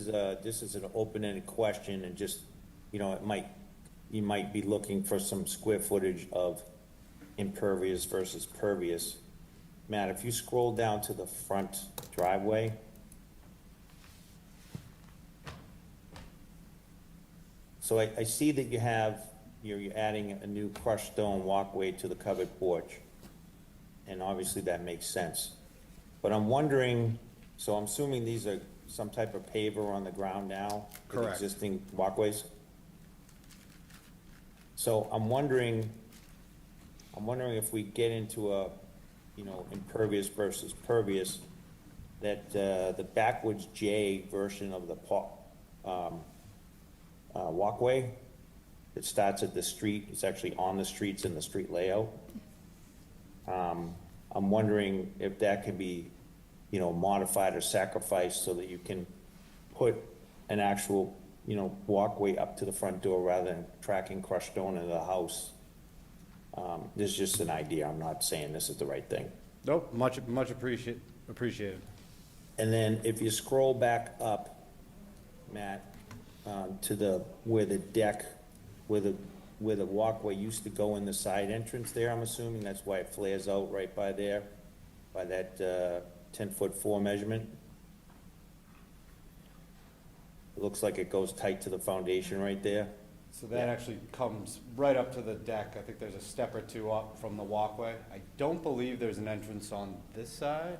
an open-ended question, and just, you might be looking for some square footage of impervious versus pervious. Matt, if you scroll down to the front driveway, so I see that you're adding a new crushed stone walkway to the covered porch, and obviously that makes sense. But I'm wondering, so I'm assuming these are some type of paver on the ground now? for the Correct. Existing walkways? So I'm wondering if we get into a, impervious versus pervious, that, the backwards J version of the walkway that starts at the street, it's actually on the streets in the street layout. I'm wondering if that can be, modified or sacrificed so that you can put an actual, walkway up to the front door rather than tracking crushed stone into the house. This is just an idea. I'm not saying this is the right thing. Nope, much appreciated. And then if you scroll back up, Matt, to where the deck, where the walkway used to go in the side entrance there, I'm assuming, that's why it flares out right by there, by that 10'4" measurement. It looks like it goes tight to the foundation right there. So that actually comes right up to the deck. I think there's a step or two up from the walkway. I don't believe there's an entrance on this side.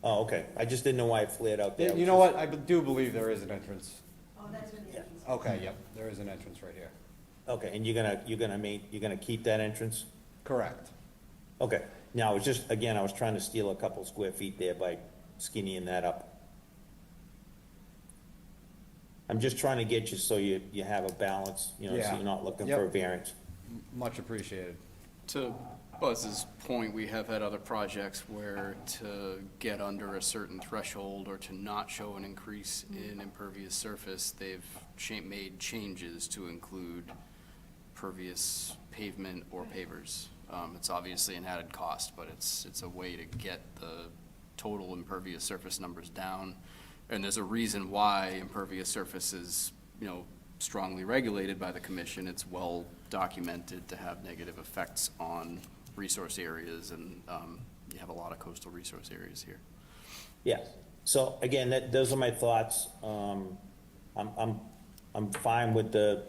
Oh, okay. I just didn't know why it flared out there. You know what? I do believe there is an entrance. Oh, that's what the entrance. Okay, yep, there is an entrance right here. Okay, and you're gonna keep that entrance? Correct. Okay. Now, it's just, again, I was trying to steal a couple square feet there by skinnying that up. I'm just trying to get you so you have a balance, so Yeah. you're not looking Yep. for a variance. Much appreciated. To Buzz's point, we have had other projects where to get under a certain threshold or to not show an increase in impervious surface, they've made changes to include pervious pavement or pavers. It's obviously an added cost, but it's a way to get the total impervious surface numbers down. And there's a reason why impervious surface is, strongly regulated by the commission. It's well documented to have negative effects on resource areas, and you have a lot of coastal resource areas here. Yeah, so again, those are my thoughts. I'm fine with the,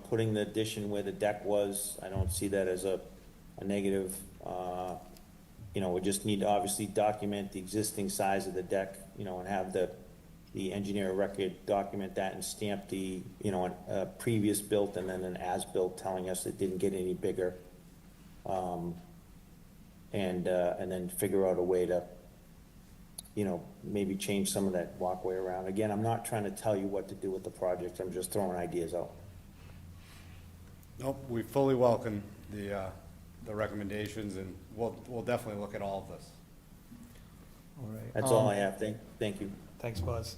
putting the addition where the deck was. I don't see that as a negative. We just need to obviously document the existing size of the deck, and have the engineer record document that and stamp the, a previous built and then an as-built telling us it didn't get any bigger. And then figure out a way to, maybe change some of that walkway around. Again, I'm not trying to tell you what to do with the project, I'm just throwing ideas out. Nope, we fully welcome the recommendations, and we'll definitely look at all of this. All right. That's all I have, thank you. Thanks, Buzz.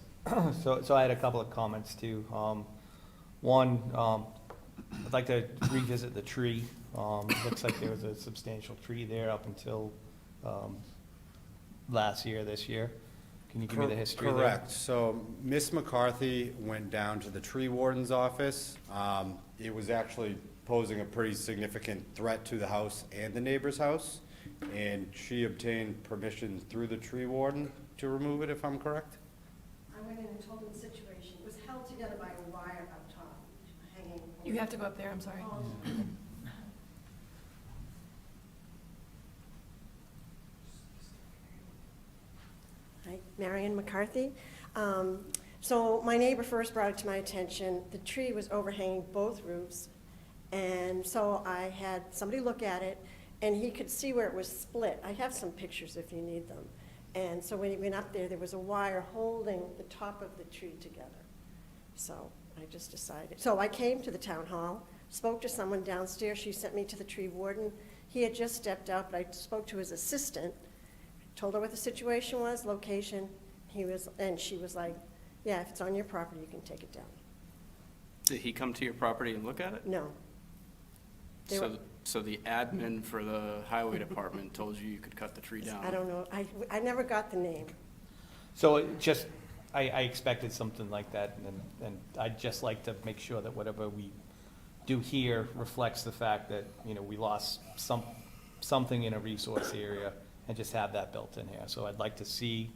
So I had a couple of comments too. One, I'd like to revisit the tree. Looks like there was a substantial tree there up until this year. Can you give me the history there? Correct. So Miss McCarthy went down to the tree warden's office. It was actually posing a pretty significant threat to the house and the neighbor's house, and she obtained permission through the tree warden to remove it, if I'm correct? I went in and told him the situation. It was held together by a wire up top, hanging. You have to go up there, I'm sorry. Hi, Marion McCarthy. So my neighbor first brought it to my attention. The tree was overhanging both roofs. And so I had somebody look at it, and he could see where it was split. I have some pictures if you need them. And so when he went up there was a wire holding the top of the tree together. So I just decided. So I came to the town hall, spoke to someone downstairs. She sent me to the tree warden. He had just stepped out, but I spoke to his assistant, told her what the situation was, location. And she was like, yeah, if it's on your property, you can take it down. Did he come to your property and look at it? No. They were- So the admin for the highway department told you could cut the tree down? I don't know. I never got the name. So it just, I expected something like that, and I'd just like to make sure that whatever we do here reflects the fact that, you know, we lost something in a resource area and just have that built in here. So I'd like to see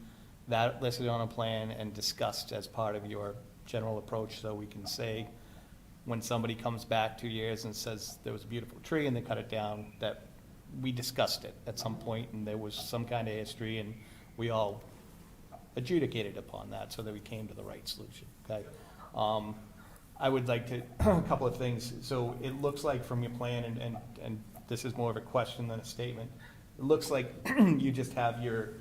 that listed on a plan and discussed as part of your general approach, so we can say, when somebody comes back 2 years and says there was a beautiful tree and they cut it down, that we discussed it at some point and there was some kind of history and we all adjudicated upon that so that we came to the right solution, okay? I would like to, a couple of things. So it looks like from your plan, and this is more of a question than a statement, it looks like you just have your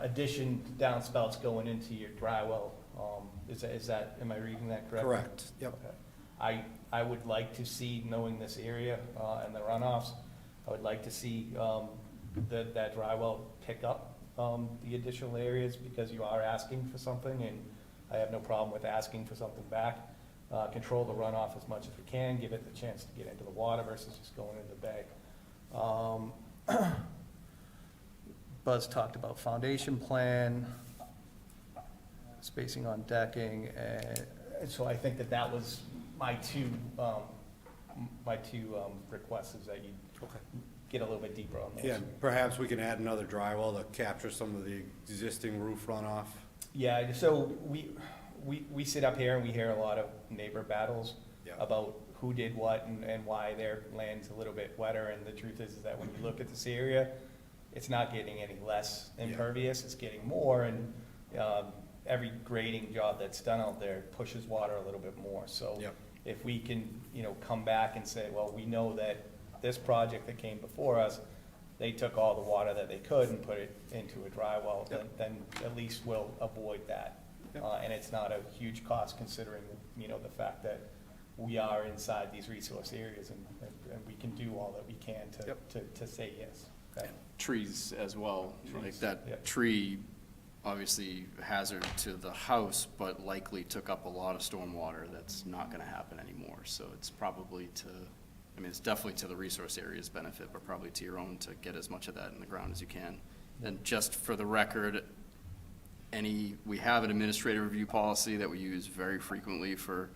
addition downspouts going into your dry well. Is that, am I reading that correctly? Correct, yep. Okay. I would like to see, knowing this area and the runoffs, I would like to see that dry well pick up the additional areas, because you are asking for something, and I have no problem with asking for something back. Control the runoff as much as we can, give it the chance to get into the water versus just going into the bay. Buzz talked about foundation plan, spacing on decking, and so I think that was my two requests, is that you get a little bit deeper on those. Yeah, perhaps we can add another drywall to capture some of the existing roof runoff. Yeah, so we sit up here and we hear a lot of neighbor battles Yeah. about who did what and why their land's a little bit wetter, and the truth is that when you look at this area, it's not getting any less impervious, it's getting more, and every grading job that's done out there pushes water a little bit more. So Yep. if we can, you know, come back and say, well, we know that this project that came before us, they took all the water that they could and put it into a dry well, then at least we'll avoid that. Yep. And it's not a huge cost, considering, you know, the fact that we are inside these resource areas, and we can do all that we can to say yes. Okay? Trees as well, like Trees, that yep. tree, obviously hazard to the house, but likely took up a lot of storm water that's not gonna happen anymore. So it's probably it's definitely to the resource area's benefit, but probably to your own, to get as much of that in the ground as you can. And just for the record, we have an administrative review policy that we use very frequently for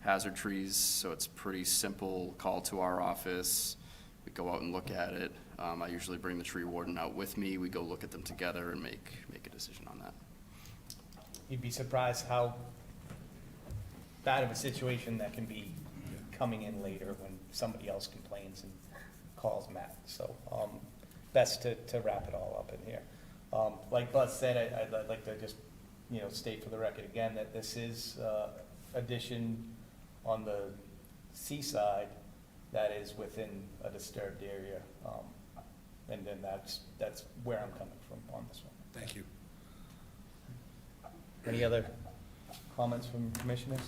hazard trees, so it's pretty simple. Call to our office, we go out and look at it. I usually bring the tree warden out with me, we go look at them together and make a decision on that. You'd be surprised how bad of a situation that can be coming in later when somebody else complains and calls Matt. So, best to wrap it all up in here. Like Buzz said, I'd like to just, you know, state for the record again that this is addition on the seaside that is within a disturbed area. And then that's where I'm coming from on this one. Thank you. Any other comments from commissioners?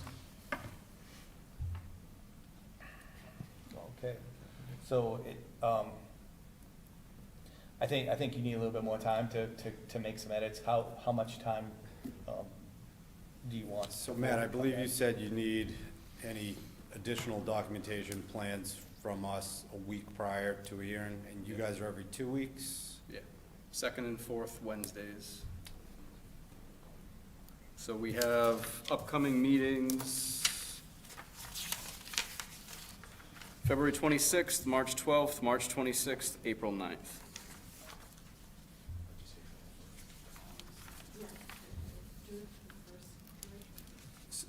Okay, so I think you need a little bit more time to make some edits. How much time do you want? So Matt, I believe you said you need any additional documentation plans from us a week prior to a hearing, and you guys are every 2 weeks? Yeah, second and fourth Wednesdays. So we have upcoming meetings, February 26th, March 12th, March 26th, April 9th.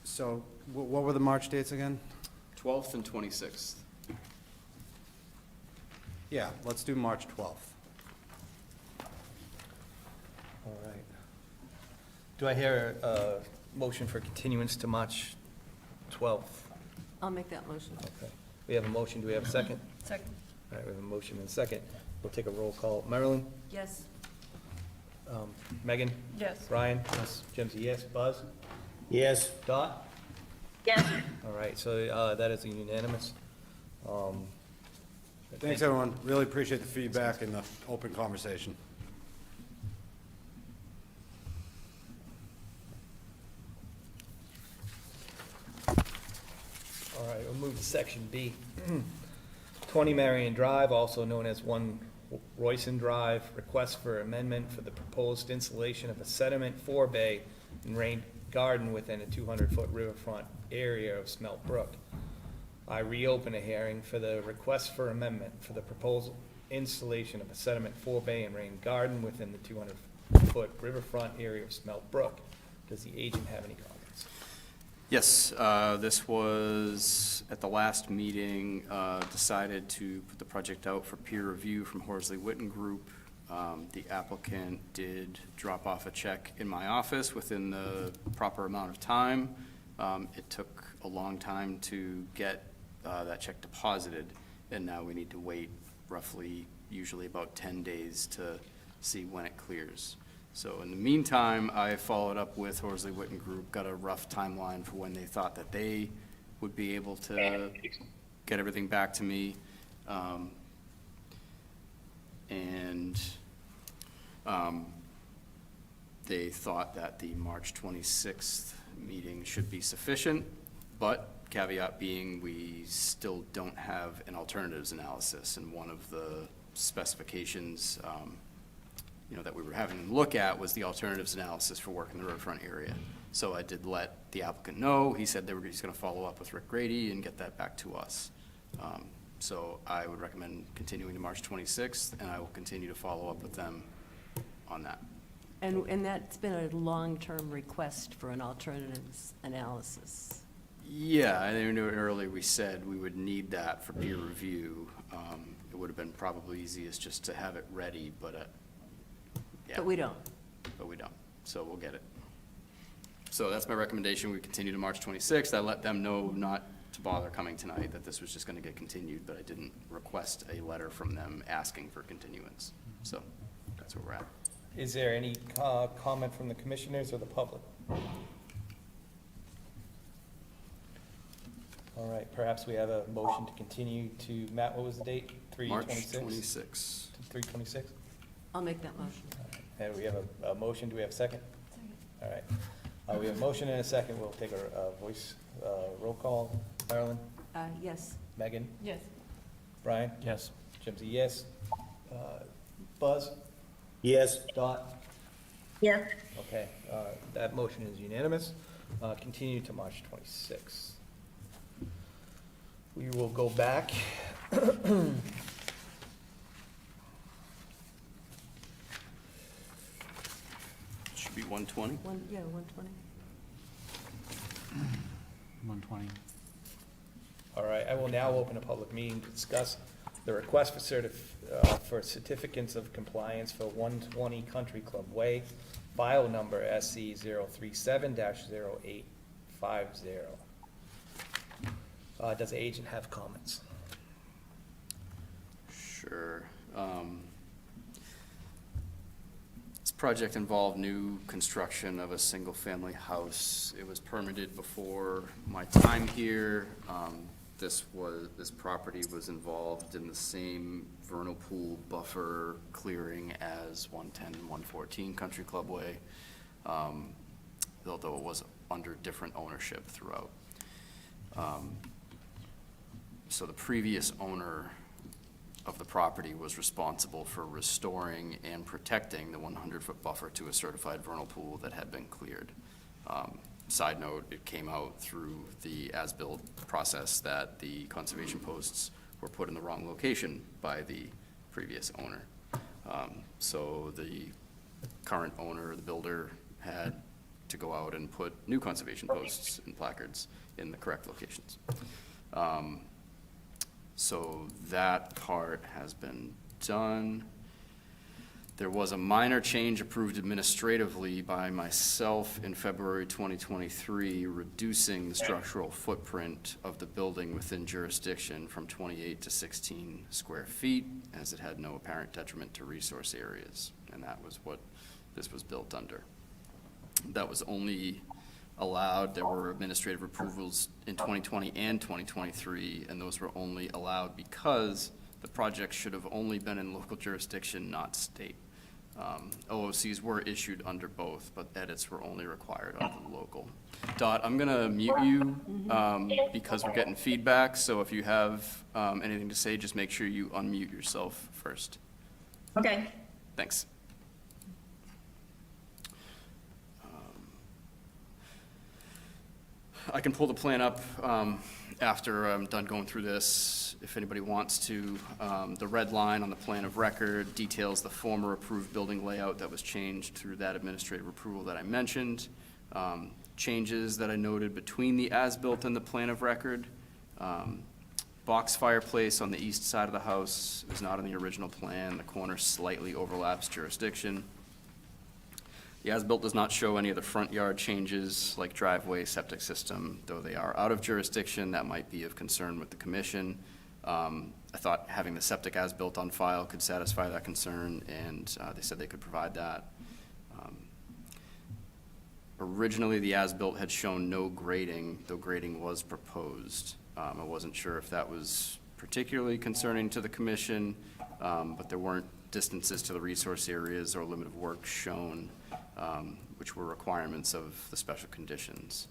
So what were the March dates again? 12th and 26th. Yeah, let's do March 12th. All right. Do I hear motion for continuance to March 12th. I'll make that motion. Okay. We have a motion. Do we have a second? Second. All right, we have a motion and a second. We'll take a roll call. Marilyn? Yes. Megan? Yes. Brian? Yes. Jim's a yes. Buzz? Yes, Dot? Yes. All right, so that is a unanimous. Thanks, everyone. Really appreciate the feedback and the open conversation. All right, we'll move to section B. 20 Marion Drive, also known as 1 Royson Drive, request for amendment for the proposed installation of a sediment forebay and rain garden within a 200-foot riverfront area of Smelt Brook. I reopen a hearing for the request for amendment for the proposal installation of a sediment forebay and rain garden within the 200-foot riverfront area of Smelt Brook. Does the agent have any comments? Yes, this was, at the last meeting, decided to put the project out for peer review from Horsley Witten Group. The applicant did drop off a check in my office within the proper amount of time. It took a long time to get that check deposited, and now we need to wait roughly, usually about 10 days to see when it clears. So in the meantime, I followed up with Horsley Witten Group, got a rough timeline for when they thought that they would be able to get everything back to me. They thought that the March 26th meeting should be sufficient, but caveat being, we still don't have an alternatives analysis, and one of the specifications that we were having them look at was the alternatives analysis for work in the riverfront area. So I did let the applicant know. He said he's going to follow up with Rick Grady and get that back to us. So I would recommend continuing to March 26th, and I will continue to follow up with them on that. And that's been a long-term request for an alternatives analysis. Yeah, I think earlier we said we would need that for peer review. It would have been probably easiest just to have it ready, but yeah. But we don't. But we don't, so we'll get it. So that's my recommendation. We continue to March 26th. I let them know not to bother coming tonight, that this was just going to get continued, but I didn't request a letter from them asking for continuance. So that's where we're at. Is there any comment from the commissioners or the public? All right, perhaps we have a motion to continue to, Matt, what was the date? March 3/26? 26th. 3/26? I'll make that motion. And we have a motion, do we have a second? All right, we have a motion and a second, we'll take a voice roll call. Marilyn? Yes. Megan? Yes. Brian? Yes. Jim's a yes. Buzz? yes, Dot? Yes. Okay, that motion is unanimous. Continue to March 26th. We will go back. Should be 120. 120. 120. All right, I will now open a public meeting to discuss the request for certificates of compliance for 120 Country Club Way, file number SC 037-0850. Does the agent have comments? Sure. This project involved new construction of a single-family house. It was permitted before my time here. This property was involved in the same vernal pool buffer clearing as 110 and 114 Country Club Way, although it was under different ownership throughout. So the previous owner of the property was responsible for restoring and protecting the 100-foot buffer to a certified vernal pool that had been cleared. Side note, it came out through the as-built process that the conservation posts were put in the wrong location by the previous owner. So the current owner, the builder, had to go out and put new conservation posts and placards in the correct locations. So that part has been done. There was a minor change approved administratively by myself in February 2023, reducing the structural footprint of the building within jurisdiction from 28 to 16 square feet, as it had no apparent detriment to resource areas, and that was what this was built under. That was only allowed, there were administrative approvals in 2020 and 2023, and those were only allowed because the project should have only been in local jurisdiction, not state. OOCs were issued under both, but edits were only required under the local. Dot, I'm gonna mute you because we're getting feedback, so if you have anything to say, just make sure you unmute yourself first. Okay. Thanks. I can pull the plan up after I'm done going through this, if anybody wants to. The red line on the plan of record details the former approved building layout that was changed through that administrative approval that I mentioned. Changes that I noted between the as-built and the plan of record. Box fireplace on the east side of the house is not in the original plan. The corner slightly overlaps jurisdiction. The as-built does not show any of the front yard changes like driveway, septic system, though they are out of jurisdiction. That might be of concern with the commission. I thought having the septic as-built on file could satisfy that concern, and they said they could provide that. Originally, the as-built had shown no grading, though grading was proposed. I wasn't sure if that was particularly concerning to the commission, but there weren't distances to the resource areas or limit of work shown, which were requirements of the special conditions.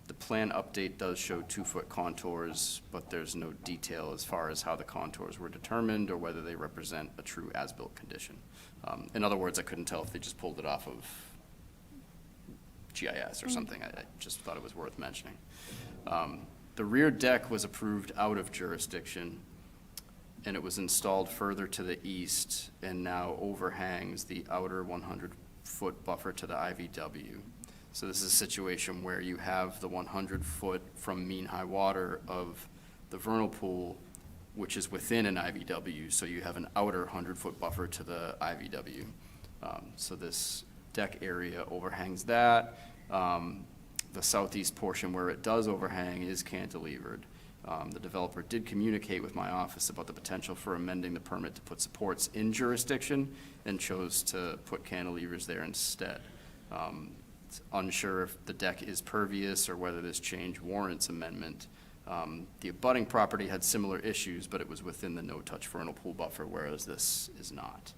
The plan update does show 2-foot contours, but there's no detail as far as how the contours were determined or whether they represent a true as-built condition. In other words, I couldn't tell if they just pulled it off of GIS or something. I just thought it was worth mentioning. The rear deck was approved out of jurisdiction, and it was installed further to the east and now overhangs the outer 100-foot buffer to the IVW. So this is a situation where you have the 100-foot from mean high water of the vernal pool, which is within an IVW, so you have an outer 100-foot buffer to the IVW. So this deck area overhangs that. The southeast portion where it does overhang is cantilevered. The developer did communicate with my office about the potential for amending the permit to put supports in jurisdiction and chose to put cantilevers there instead. It's unsure if the deck is pervious or whether this change warrants amendment. The abutting property had similar issues, but it was within the no-touch vernal pool buffer, whereas this is not.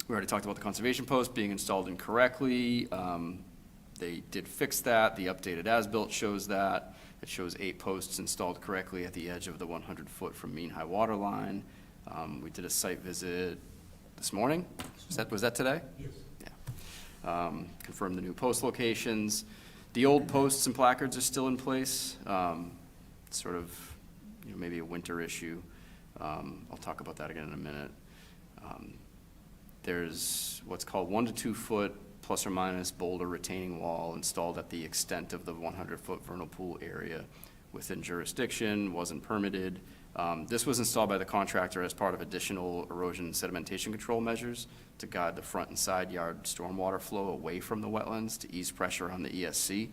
We already talked about the conservation post being installed incorrectly. They did fix that. The updated as-built shows that. It shows 8 posts installed correctly at the edge of the 100-foot from mean high water line. We did a site visit this morning. Was that today? Yes. Yeah. Confirmed the new post locations. The old posts and placards are still in place. Sort of, maybe a winter issue. I'll talk about that again in a minute. There's what's called 1 to 2 foot plus or minus boulder retaining wall installed at the extent of the 100-foot vernal pool area within jurisdiction, wasn't permitted. This was installed by the contractor as part of additional erosion and sedimentation control measures to guide the front and side yard stormwater flow away from the wetlands to ease pressure on the ESC.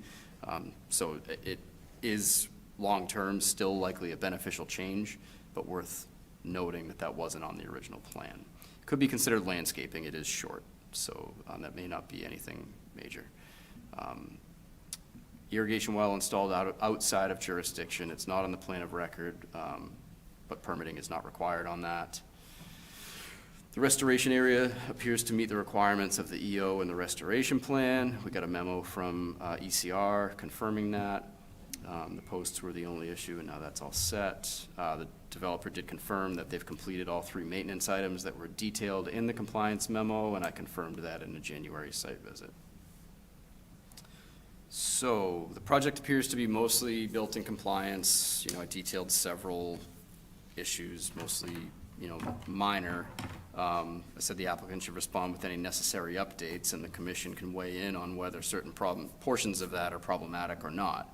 So it is long-term still likely a beneficial change, but worth noting that that wasn't on the original plan. Could be considered landscaping. It is short, so that may not be anything major. Irrigation well installed outside of jurisdiction. It's not on the plan of record, but permitting is not required on that. The restoration area appears to meet the requirements of the EO and the restoration plan. We got a memo from ECR confirming that. The posts were the only issue, and now that's all set. The developer did confirm that they've completed all 3 maintenance items that were detailed in the compliance memo, and I confirmed that in a January site visit. So the project appears to be mostly built in compliance. I detailed several issues, mostly, minor. I said the applicant should respond with any necessary updates, and the commission can weigh in on whether certain portions of that are problematic or not.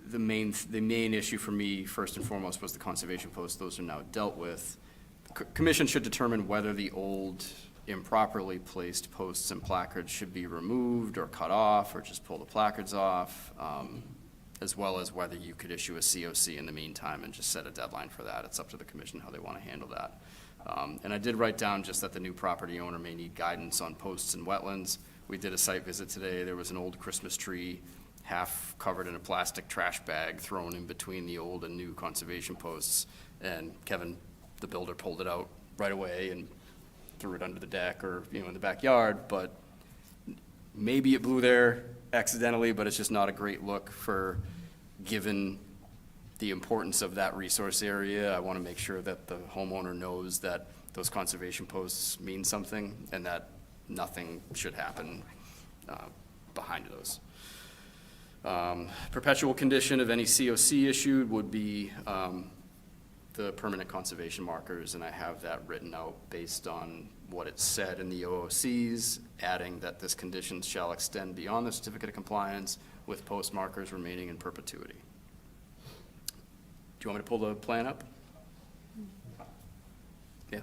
the main issue for me, first and foremost, was the conservation posts. Those are now dealt with. The commission should determine whether the old improperly placed posts and placards should be removed or cut off, or just pull the placards off, as well as whether you could issue a COC in the meantime and just set a deadline for that. It's up to the commission how they want to handle that. And I did write down just that the new property owner may need guidance on posts and wetlands. We did a site visit today. There was an old Christmas tree half covered in a plastic trash bag thrown in between the old and new conservation posts. And Kevin, the builder, pulled it out right away and threw it under the deck or, in the backyard. But maybe it blew there accidentally, but it's just not a great look given the importance of that resource area. I want to make sure that the homeowner knows that those conservation posts mean something and that nothing should happen behind those. Perpetual condition of any COC issued would be the permanent conservation markers, and I have that written out based on what it said in the OOCs, adding that this condition shall extend beyond the certificate of compliance with post markers remaining in perpetuity. Do you want me to pull the plan up? Yeah.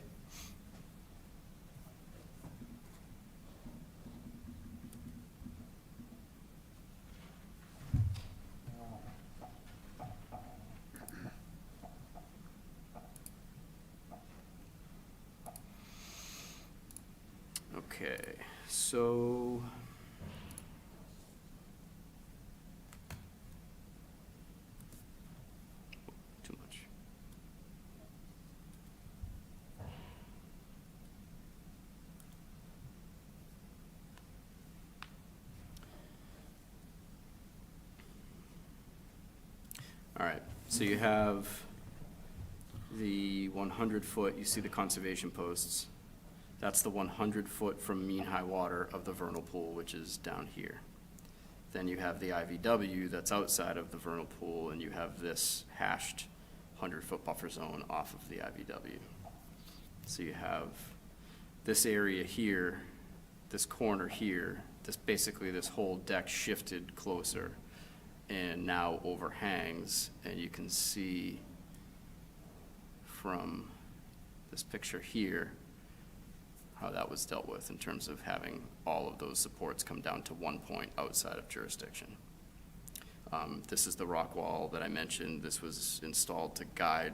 Okay, so too much. All right, so you have the 100-foot, you see the conservation posts. That's the 100-foot from mean high water of the vernal pool, which is down here. Then you have the IVW that's outside of the vernal pool, and you have this hashed 100-foot buffer zone off of the IVW. So you have this area here, this corner here, basically this whole deck shifted closer and now overhangs, and you can see from this picture here how that was dealt with in terms of having all of those supports come down to one point outside of jurisdiction. This is the rock wall that I mentioned. This was installed to guide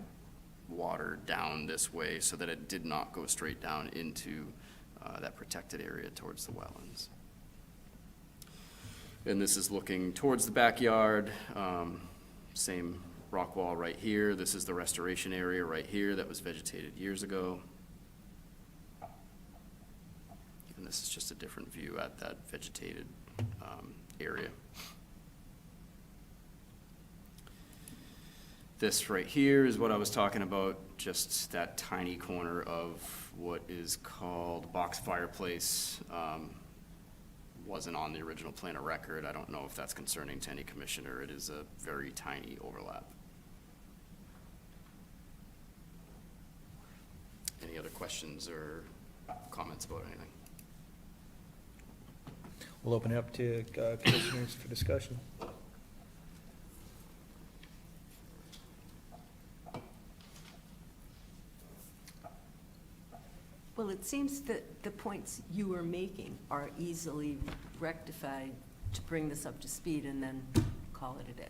water down this way so that it did not go straight down into that protected area towards the wetlands. And this is looking towards the backyard, same rock wall right here. This is the restoration area right here that was vegetated years ago. And this is just a different view at that vegetated area. This right here is what I was talking about, just that tiny corner of what is called box fireplace. Wasn't on the original plan of record. I don't know if that's concerning to any commissioner. It is a very tiny overlap. Any other questions or comments about anything? We'll open it up to commissioners for discussion. Well, it seems that the points you were making are easily rectified to bring this up to speed and then call it a day.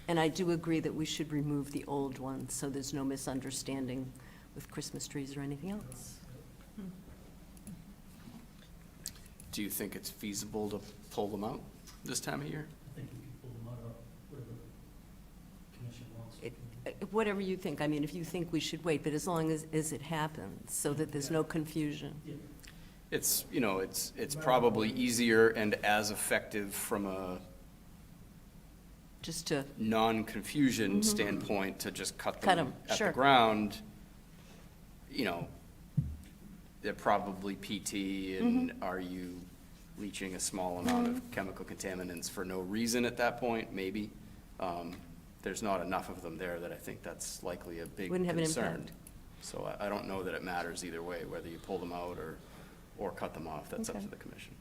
And I do agree that we should remove the old ones, so there's no misunderstanding with Christmas trees or anything else. Do you think it's feasible to pull them out this time of year? I think we can pull them out of whatever the commission wants. Whatever you think. I mean, if you think we should wait, but as long as it happens, so that there's no confusion. Yeah. It's, it's probably easier and as effective from a Just to, non-confusion standpoint to just cut Cut them 'em, at sure. the ground. They're probably PT, and are you leaching a small amount of chemical contaminants for no reason at that point? Maybe. there's not enough of them there that I think that's likely a big Wouldn't have an concern. impact. So I don't know that it matters either way, whether you pull them out or cut them off. That's up Okay. to the commission.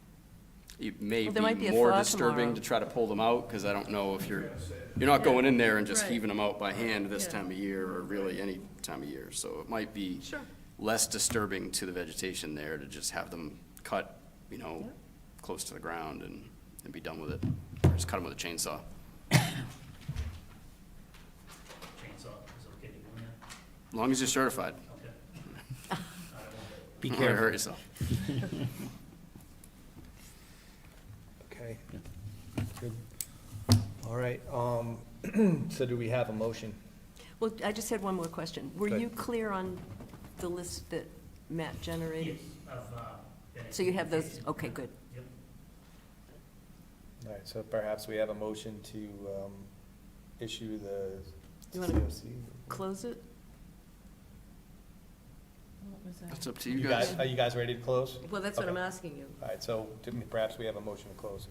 It may Well, there might be be a more thaw disturbing tomorrow. to try to pull them out, because I don't know if you're not going in there and just Right. heaving them out by hand this Yeah. time of year, or really any time of year. So it might be Sure. less disturbing to the vegetation there to just have them cut, Yeah. close to the ground and be done with it. Or just cut them with a chainsaw. Chainsaw, is it okay to do that? As long as you're certified. Okay. I won't. Be You don't wanna careful. hurt yourself. Okay. Good. All right, so do we have a motion? Well, I just had one more question. Were Good. you clear on the list that Matt generated? Yes, I've, So you have those, okay, good. Yep. All right, so perhaps we have a motion to issue the You wanna COC. Close it? That's up to you You guys. guys, are you guys ready to close? Well, that's what Okay. I'm asking you. All right, so perhaps we have a motion to close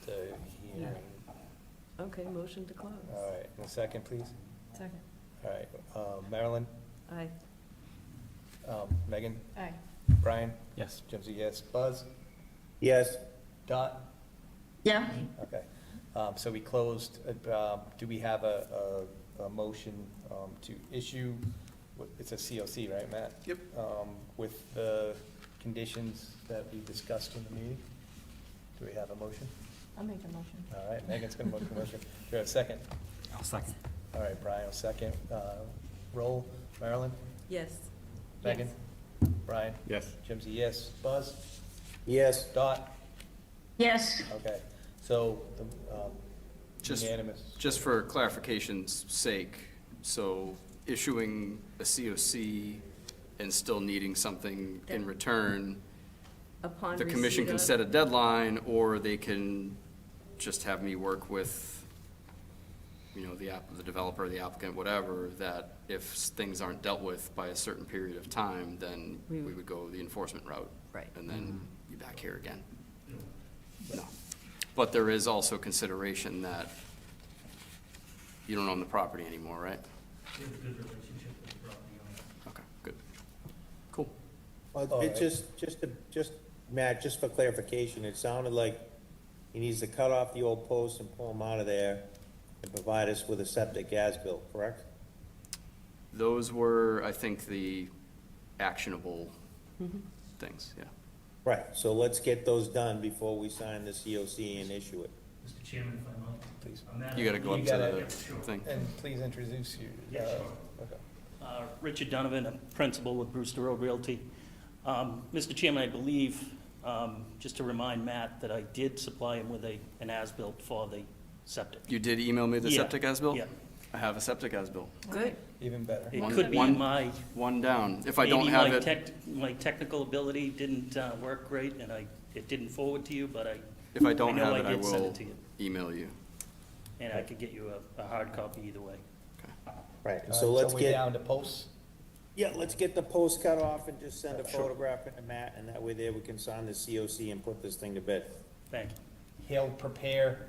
the hearing. Okay, motion to close. All right, in a second, please. Second. All right, Marilyn, Aye. Megan, Aye. Brian, Yes. Jim's a yes, Buzz, Yes, Dot? Yeah. Okay, so we closed, do we have a motion to issue, it's a COC, right, Matt? Yep. With the conditions that we discussed in the meeting? Do we have a motion? I'll make a motion. All right, Megan's gonna make a motion. Do we have a second? I'll second. All right, Brian will second. Roll, Marilyn, Yes. Megan, Brian, Yes. Jim's a yes, Buzz, yes, Dot? Yes. Okay, so Just- unanimous. Just for clarification's sake, so issuing a COC and still needing something in return, Upon the commission receipt can of- set a deadline, or they can just have me work with, the developer, the applicant, whatever, that if things aren't dealt with by a certain period of time, then We- we would go the enforcement route. Right. And then be back here again. No. But there is also consideration that you don't own the property anymore, right? We have a good relationship with the property owner. Okay, good. Cool. well, All it right. just, Matt, just for clarification, it sounded like he needs to cut off the old posts and pull them out of there and provide us with a septic as-built, correct? Those were, I think, the actionable things, yeah. Right, so let's get those done before we sign the COC and issue it. Mr. Chairman, if I might. Please. Matt, You gotta go up You to gotta- the Yeah, sure. thing. And please introduce you. Yeah, sure. Okay. Richard Donovan, a principal with Brewster Road Realty. Mr. Chairman, I believe, just to remind Matt, that I did supply him with an as-built for the septic. You did email me the Yeah, septic as-built? yeah. I have a septic as-built. Good. Even better. It One- could be one- my, One down. If I don't maybe have my it, my technical ability didn't work great, and it didn't forward to you, but if I don't know have I it, I did send will it to you. email you. and I could get you a hard copy either way. Right, All so right, let's we're get, down to posts. yeah, let's get the post cut off and just send a Sure. photograph into Matt, and that way there we can sign the COC and put this thing to bed. Thank you. He'll prepare,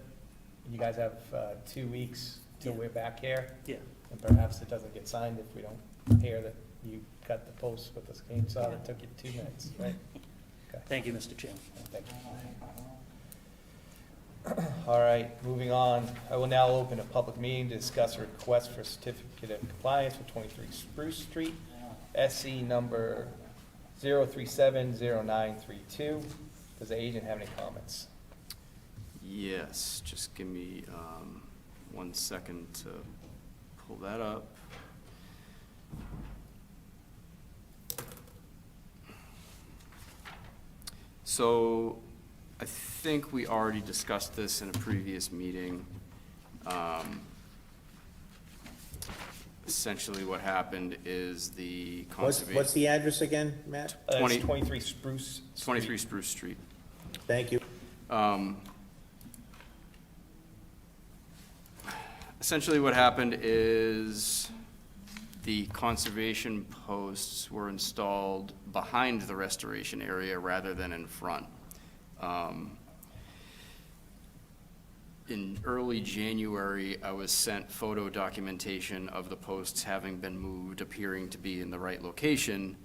you guys have 2 weeks till we're back here, Yeah, and perhaps it doesn't get signed if we don't hear that you cut the posts with the chainsaw that took you 2 minutes, right? thank you, Mr. Chairman. Thank you. All right, moving on. I will now open a public meeting to discuss a request for certificate of compliance for 23 Spruce Street, SC number 0370932. Does the agent have any comments? Yes, just give me 1 second to pull that up. So I think we already discussed this in a previous meeting. Essentially what happened is the What's conservation, the address again, Matt? It's 20 23 Spruce. 23 Spruce Street. Thank you. Essentially what happened is the conservation posts were installed behind the restoration area rather than in front. in early January, I was sent photo documentation of the posts having been moved, appearing to be in the right location.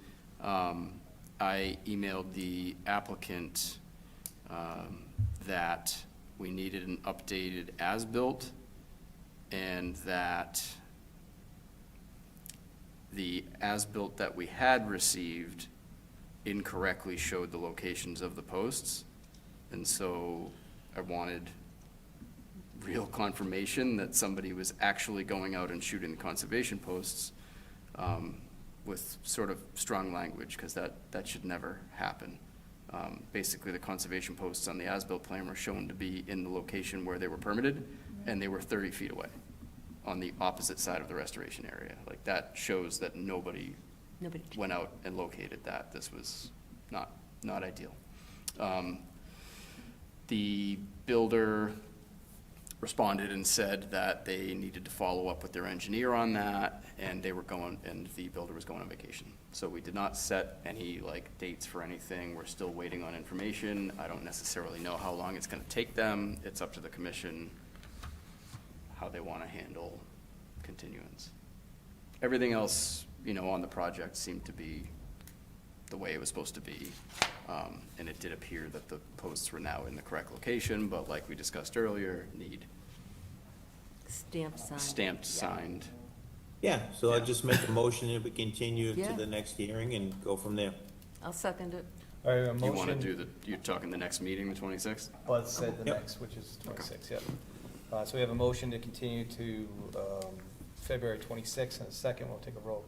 I emailed the applicant that we needed an updated as-built, and that the as-built that we had received incorrectly showed the locations of the posts. And so I wanted real confirmation that somebody was actually going out and shooting the conservation posts with sort of strong language, because that should never happen. Basically, the conservation posts on the as-built plan were shown to be in the location where they were permitted, and they were 30 feet away on the opposite side of the restoration area. Like, that shows that nobody went out and located that. This was not ideal. The builder responded and said that they needed to follow up with their engineer on that, and the builder was going on vacation. So we did not set any dates for anything. We're still waiting on information. I don't necessarily know how long it's gonna take them. It's up to the commission how they wanna handle continuance. Everything else, on the project seemed to be the way it was supposed to be. And it did appear that the posts were now in the correct location, but like we discussed earlier, need stamped, signed. Yeah, so I'll just make a motion that we continue to Yeah. the next hearing and go from there. I'll second it. All right, a You wanna motion, do you're talking the next meeting, the 26th? Buzz said the Yep. next, which is 26, yep. So we have a motion to continue to February 26th, and a second, we'll take a roll.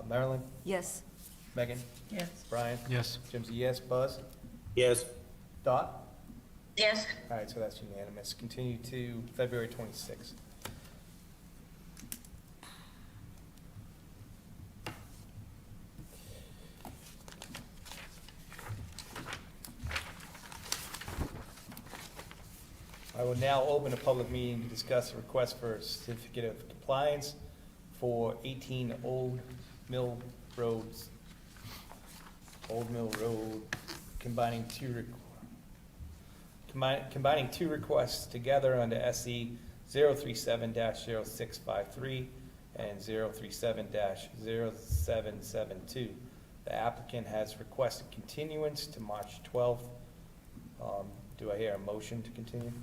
Marilyn? Yes. Megan? Yes. Brian? Yes. Jim's a yes. Buzz? Yes, Dot? Yes. All right, so that's unanimous. Continue to February 26th. I will now open a public meeting to discuss a request for a certificate of compliance for 18 Old Mill Roads. Old Mill Road, combining two requests together under SE 037-0653 and 037-0772. The applicant has requested continuance to March 12th. Do I hear a motion to continue?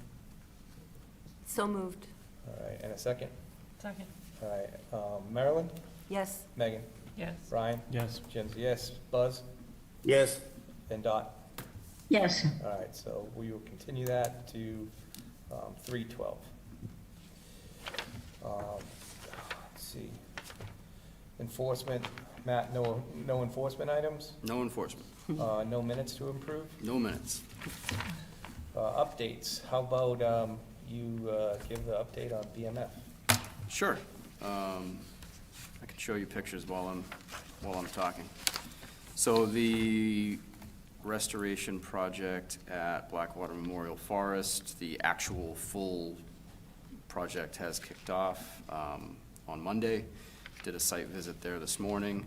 So moved. All right, and a second? Second. All right, Marilyn? Yes. Megan? Yes. Brian? Yes. Jim's a yes. Buzz? yes, And Dot? Yes. All right, so we will continue that to 3/12. Let's see. Enforcement, Matt, no enforcement items? No enforcement, No minutes to improve? no minutes. Updates, how about you give the update on BMF? Sure. I can show you pictures while I'm talking. So the restoration project at Blackwater Memorial Forest, the actual full project has kicked off on Monday. Did a site visit there this morning.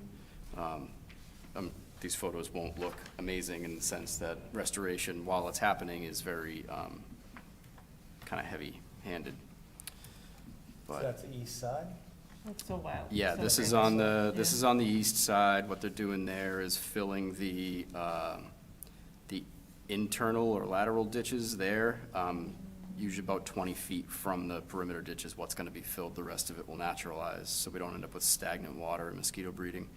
These photos won't look amazing in the sense that restoration, while it's happening, is very kind of heavy-handed. So But that's the east side? That's so wild. yeah, this is on the east side. What they're doing there is filling the internal or lateral ditches there. Usually about 20 feet from the perimeter ditch is what's gonna be filled. The rest of it will naturalize, so we don't end up with stagnant water and mosquito breeding.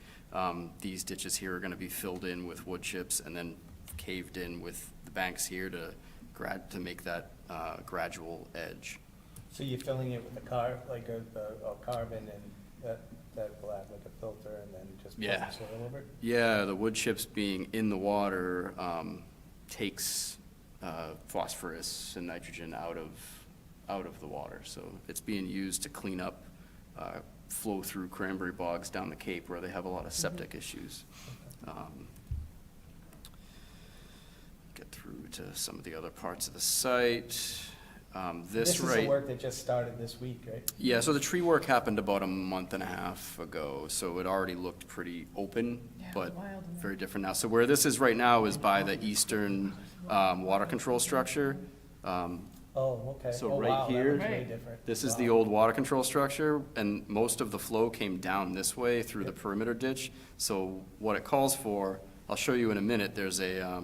These ditches here are gonna be filled in with wood chips and then caved in with the banks here to make that gradual edge. So you're filling it with a like a carbon and that will act like a filter and then just put Yeah. the soil over it? Yeah, the wood chips being in the water takes phosphorus and nitrogen out of the water. So it's being used to clean up flow through cranberry bogs down the Cape where they have a lot of septic issues. Get through to some of the other parts of the site. This is the work that just started this week, right? Yeah, so the tree work happened about a month and a half ago, so it already looked pretty open, Yeah, but wild in there. very different now. So where this is right now is by the eastern water control structure. Oh, Oh, okay. So Oh, right wow, that here, looks way Right. different. this is Wow. the old water control structure, and most of the flow came down this way through the perimeter ditch. So what it calls for, I'll show you in a minute, there's a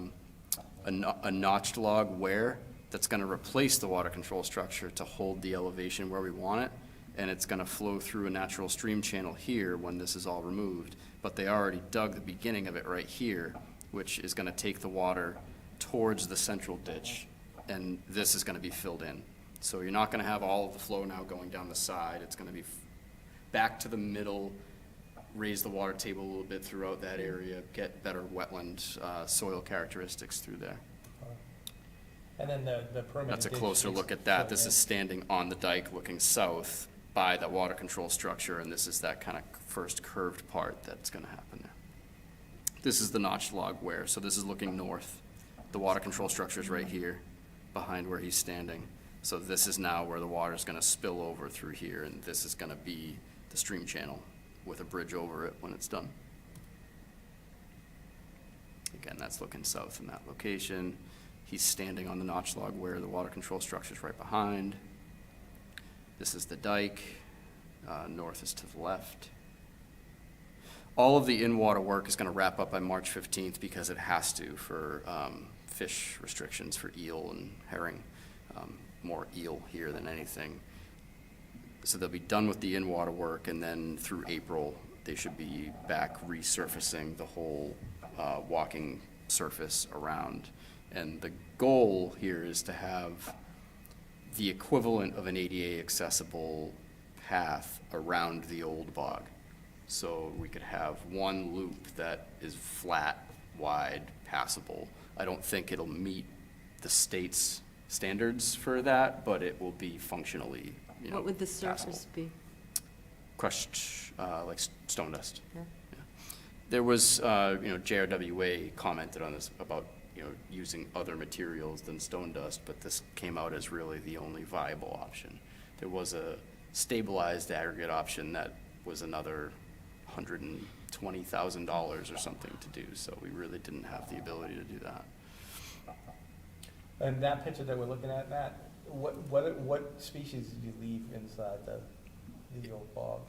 notched log weir that's gonna replace the water control structure to hold the elevation where we want it, and it's gonna flow through a natural stream channel here when this is all removed. But they already dug the beginning of it right here, which is gonna take the water towards the central ditch, and this is gonna be filled in. So you're not gonna have all of the flow now going down the side, it's gonna be back to the middle, raise the water table a little bit throughout that area, get better wetland, soil characteristics through there. And then the perimeter. That's a ditch closer is look at that. filled This in. is standing on the dike looking south by that water control structure, and this is that kind of first curved part that's gonna happen there. This is the notched log weir, so this is looking north. The water control structure is right here, behind where he's standing. So this is now where the water's gonna spill over through here, and this is gonna be the stream channel with a bridge over it when it's done. Again, that's looking south in that location. He's standing on the notch log where the water control structure is right behind. This is the dike. North is to the left. All of the in-water work is going to wrap up by March 15th because it has to for fish restrictions for eel and herring. More eel here than anything. So they'll be done with the in-water work, and then through April, they should be back resurfacing the whole walking surface around. And the goal here is to have the equivalent of an ADA accessible path around the old bog. So we could have one loop that is flat, wide, passable. I don't think it'll meet the state's standards for that, but it will be functionally, What would the passable. surface be? Crushed, like stone dust. Yeah. Yeah. There was, JRWA commented on this about, using other materials than stone dust, but this came out as really the only viable option. There was a stabilized aggregate option that was another $120,000 or something to do, so we really didn't have the ability to do that. And that picture that we're looking at, Matt, what species did you leave inside the old bog?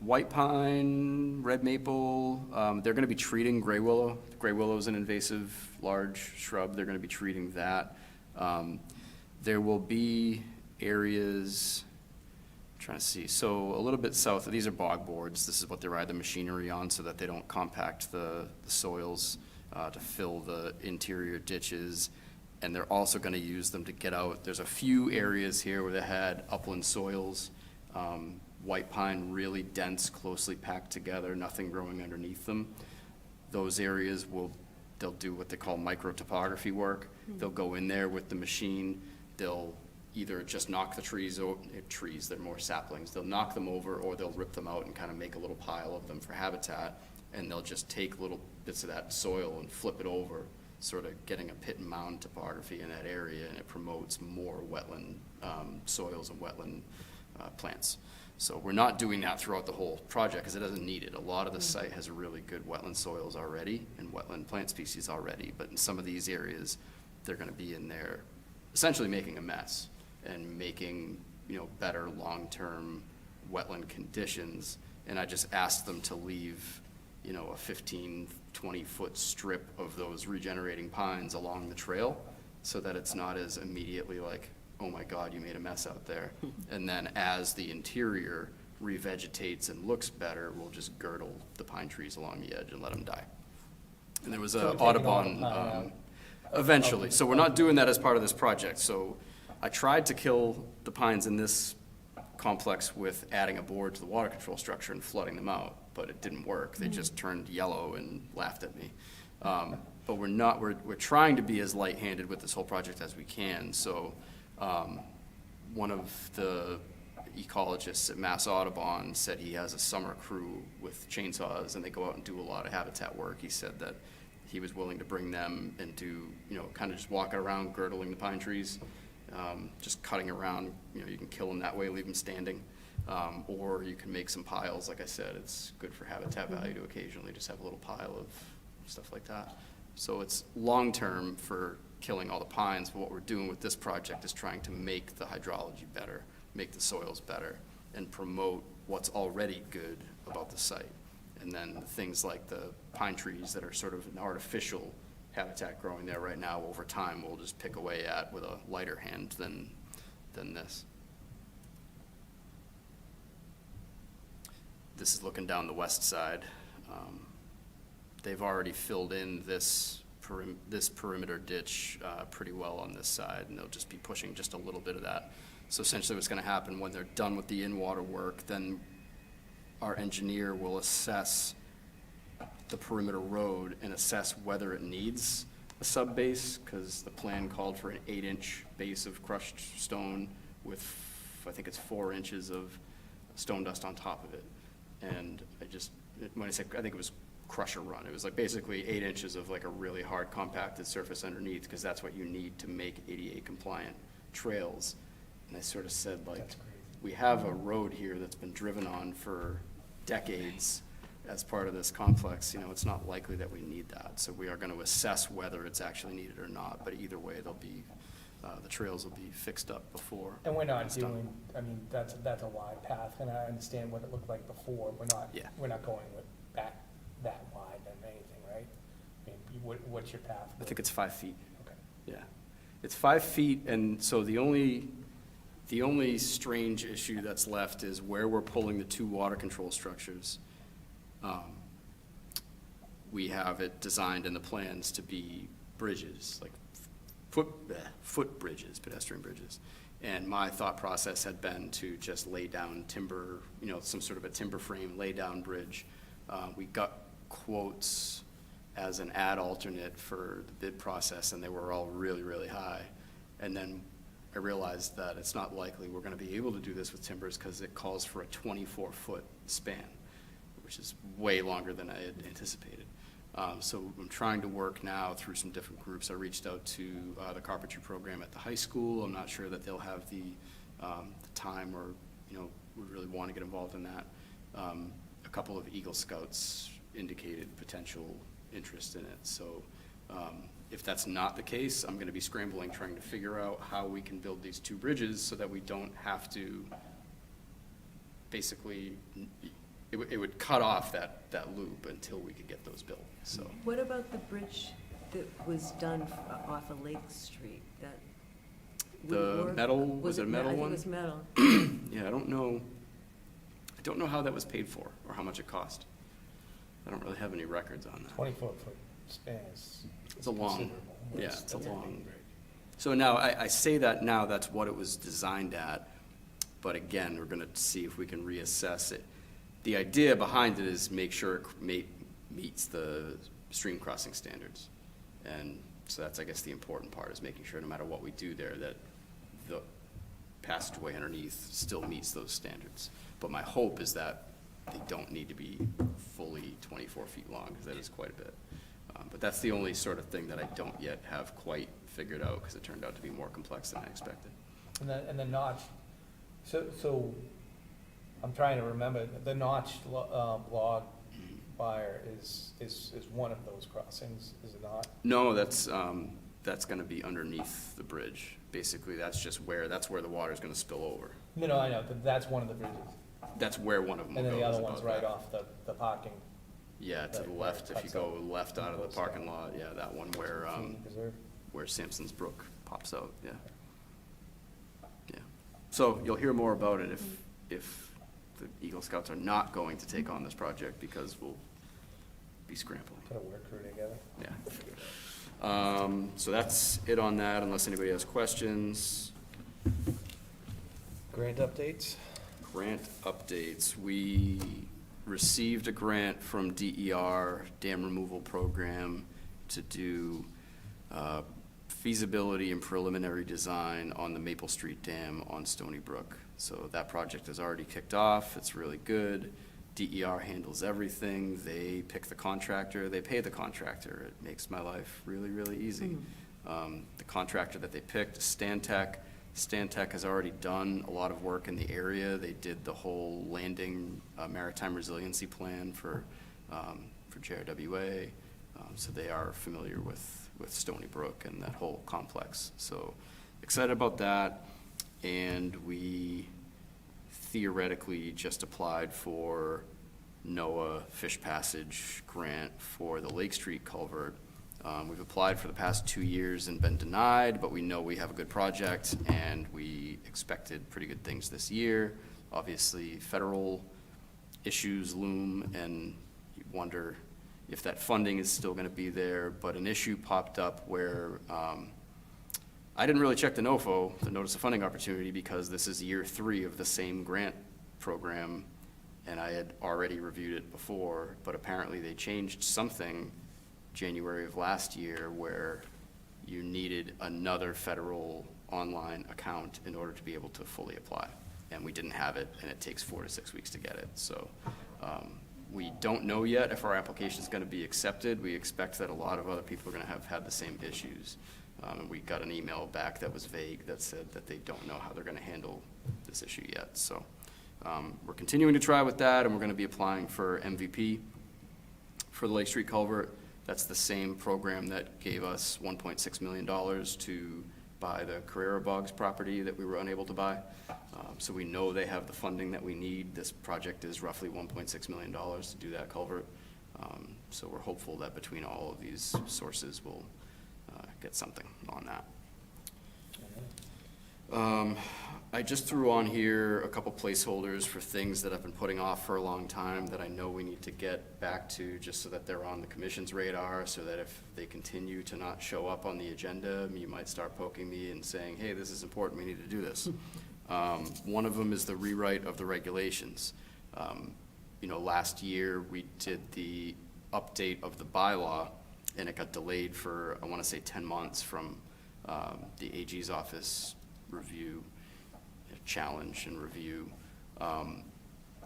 White pine, red maple, they're gonna be treating gray willow. Gray willow is an invasive large shrub, they're gonna be treating that. There will be areas, I'm trying to see, so a little bit south, these are bog boards, this is what they ride the machinery on so that they don't compact the soils to fill the interior ditches. And they're also gonna use them to get out, there's a few areas here where they had upland soils, white pine, really dense, closely packed together, nothing growing underneath them. Those areas they'll do what they call micro-topography work. They'll go in there with the machine, they'll either just knock the trees, they're more saplings, they'll knock them over or they'll rip them out and kind of make a little pile of them for habitat, and they'll just take little bits of that soil and flip it over, sort of getting a pit and mound topography in that area, and it promotes more wetland soils and wetland plants. So we're not doing that throughout the whole project because it doesn't need it. A lot of the site has really good wetland soils already and wetland plant species already, but in some of these areas, they're gonna be in there essentially making a mess and making, better long-term wetland conditions. And I just asked them to leave, a 15, 20-foot strip of those regenerating pines along the trail so that it's not as immediately like, oh my God, you made a mess out there. And then as the interior revegetates and looks better, we'll just girdle the pine trees along the edge and let them die. And there was So a we're taking all the Audubon, pine out. eventually. So we're not doing that as part of this project. So I tried to kill the pines in this complex with adding a board to the water control structure and flooding them out, but it didn't work. They just turned yellow and laughed at me. But we're trying to be as light-handed with this whole project as we can. So one of the ecologists at Mass Audubon said he has a summer crew with chainsaws and they go out and do a lot of habitat work. He said that he was willing to bring them and do, kind of just walking around girdling the pine trees, just cutting around, you can kill them that way, leave them standing. Or you can make some piles, like I said, it's good for habitat value to occasionally just have a little pile of stuff like that. So it's long-term for killing all the pines, but what we're doing with this project is trying to make the hydrology better, make the soils better, and promote what's already good about the site. And then things like the pine trees that are sort of an artificial habitat growing there right now, over time, we'll just pick away at with a lighter hand than this. This is looking down the west side. They've already filled in this perimeter ditch pretty well on this side, and they'll just be pushing just a little bit of that. So essentially what's gonna happen when they're done with the in-water work, then our engineer will assess the perimeter road and assess whether it needs a sub-base, because the plan called for an 8-inch base of crushed stone with, I think it's 4 inches of stone dust on top of it. And when I say, I think it was crusher run, it was like basically 8 inches of like a really hard compacted surface underneath, because that's what you need to make ADA compliant trails. And I sort of said, like, we have a road here that's been driven on for decades as part of this complex. You know, it's not likely that we need that. So we are going to assess whether it's actually needed or not, but either way, they'll be, the trails will be fixed up before. And we're not it's done. doing, I mean, that's a wide path, and I understand what it looked like before. Yeah. We're not going with that wide and anything, right? I mean, what's your path? I think it's 5 feet. Okay. Yeah, it's 5 feet, and so the only strange issue that's left is where we're pulling the 2 water control structures. We have it designed in the plans to be bridges, like foot bridges, pedestrian bridges. And my thought process had been to just lay down timber, you know, some sort of a timber frame, lay down bridge. We got quotes as an ad alternate for the bid process, and they were all really, really high. And then I realized that it's not likely we're gonna be able to do this with timbers, because it calls for a 24-foot span, which is way longer than I had anticipated. So I'm trying to work now through some different groups. I reached out to the carpentry program at the high school. I'm not sure that they'll have the time, or, you know, would really want to get involved in that. A couple of Eagle Scouts indicated potential interest in it. So if that's not the case, I'm going to be scrambling, trying to figure out how we can build these 2 bridges so that we don't have to basically, it would cut off that loop until we could get those built, so. What about the bridge that was done off of Lake Street, that wouldn't The work? metal, was it a metal one? I think it was metal. Yeah, I don't know how that was paid for or how much it cost. I don't really have any records on that. 24-foot span is. It's a long, considerable. yeah, That's it's a big long. bridge. So now, I say that now, that's what it was designed at, but again, we're gonna see if we can reassess it. The idea behind it is make sure it meets the stream crossing standards. And so that's, I guess, the important part, is making sure no matter what we do there, that the passageway underneath still meets those standards. But my hope is that they don't need to be fully 24 feet long, because that is quite a bit. But that's the only sort of thing that I don't yet have quite figured out, because it turned out to be more complex than I expected. And the notch, so I'm trying to remember, the notched log wire is one of those crossings, is it not? No, that's gonna be underneath the bridge. Basically, that's where the water's gonna spill over. No, I know, that's one of the bridges. That's where one of them will And go. then the is other one's about right that. off the parking. Yeah, to the right, left, if you cuts go out left out of the Eagle parking Scout. lot, yeah, that one where, Preserve. where Sampson's Brook pops out, yeah. Yeah, so you'll hear more about it if the Eagle Scouts are not going to take on this project, because we'll be scrambling, Put a work crew together. yeah. So that's it on that, unless anybody has questions. Grant updates? Grant updates. We received a grant from DER, Dam Removal Program, to do feasibility and preliminary design on the Maple Street Dam on Stony Brook. So that project has already kicked off. It's really good. DER handles everything. They pick the contractor. They pay the contractor. It makes my life really, really easy. The contractor that they picked is Stantec. Stantec has already done a lot of work in the area. They did the whole landing maritime resiliency plan for JRWA, so they are familiar with with Stony Brook and that whole complex. So excited about that. And we theoretically just applied for NOAA Fish Passage grant for the Lake Street culvert. We've applied for the past 2 years and been denied, but we know we have a good project and we expected pretty good things this year. Obviously, federal issues loom and you wonder if that funding is still going to be there, but an issue popped up where I didn't really check the NOFO, the Notice of Funding Opportunity, because this is year 3 of the same grant program, and I had already reviewed it before, but apparently they changed something January of last year where you needed another federal online account in order to be able to fully apply. And we didn't have it, and it takes 4 to 6 weeks to get it. So we don't know yet if our application is going to be accepted. We expect that a lot of other people are going to have had the same issues. And we got an email back that was vague that said that they don't know how they're going to handle this issue yet. So we're continuing to try with that, and we're going to be applying for MVP for the Lake Street culvert. That's the same program that gave us $1.6 million to buy the Carrera Boggs property that we were unable to buy. So we know they have the funding that we need. This project is roughly $1.6 million to do that culvert. So we're hopeful that between all of these sources, we'll get something on that. I just threw on here a couple placeholders for things that I've been putting off for a long time that I know we need to get back to, just so that they're on the commission's radar, so that if they continue to not show up on the agenda, you might start poking me and saying, hey, this is important, we need to do this. One of them is the rewrite of the regulations. Last year we did the update of the bylaw, and it got delayed for, I want to say, 10 months from the AG's office review, challenge and review.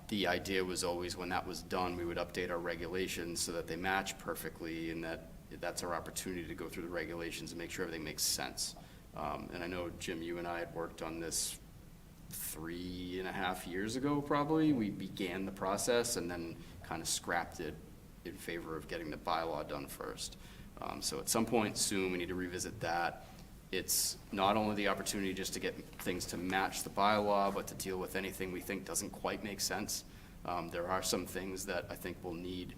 The idea was always when that was done, we would update our regulations so that they match perfectly, and that's our opportunity to go through the regulations and make sure everything makes sense. And I know, Jim, you and I had worked on this 3.5 years ago, probably. We began the process and then kind of scrapped it in favor of getting the bylaw done first. So at some point soon, we need to revisit that. It's not only the opportunity just to get things to match the bylaw, but to deal with anything we think doesn't quite make sense. There are some things that I think will need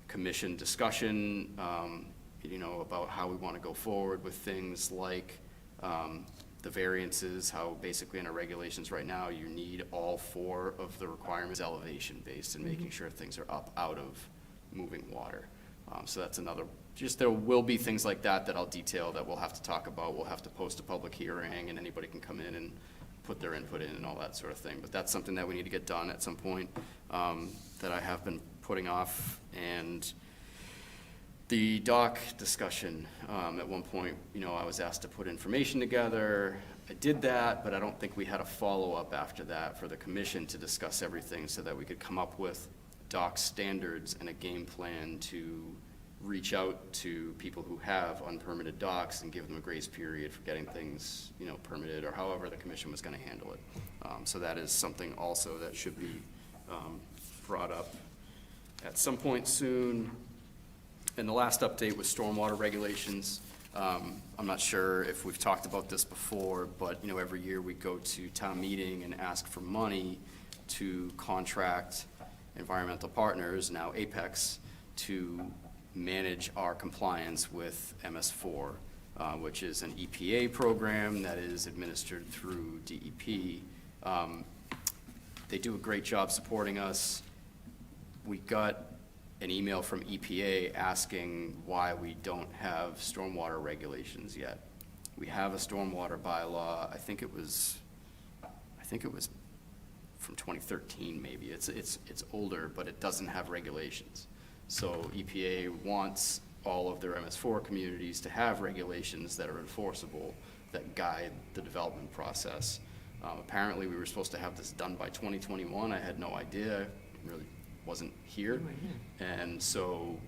commission discussion, about how we want to go forward with things like the variances, how basically in our regulations right now, you need all 4 of the requirements elevation-based and making sure things are up out of moving water. So that's another, there will be things like that I'll detail that we'll have to talk about. We'll have to post a public hearing, and anybody can come in and put their input in and all that sort of thing. But that's something that we need to get done at some point that I have been putting off. And the dock discussion, at one point, I was asked to put information together. I did that, but I don't think we had a follow-up after that for the commission to discuss everything so that we could come up with dock standards and a game plan to reach out to people who have unpermitted docks and give them a grace period for getting things, permitted, or however the commission was going to handle it. So that is something also that should be brought up at some point soon. And the last update was stormwater regulations. I'm not sure if we've talked about this before, but every year we go to town meeting and ask for money to contract environmental partners, now Apex, to manage our compliance with MS4, which is an EPA program that is administered through DEP. They do a great job supporting us. We got an email from EPA asking why we don't have stormwater regulations yet. We have a stormwater bylaw. I think it was from 2013 maybe. It's older, but it doesn't have regulations. So EPA wants all of their MS4 communities to have regulations that are enforceable, that guide the development process. Apparently we were supposed to have this done by 2021. I had no idea. It really wasn't here. And so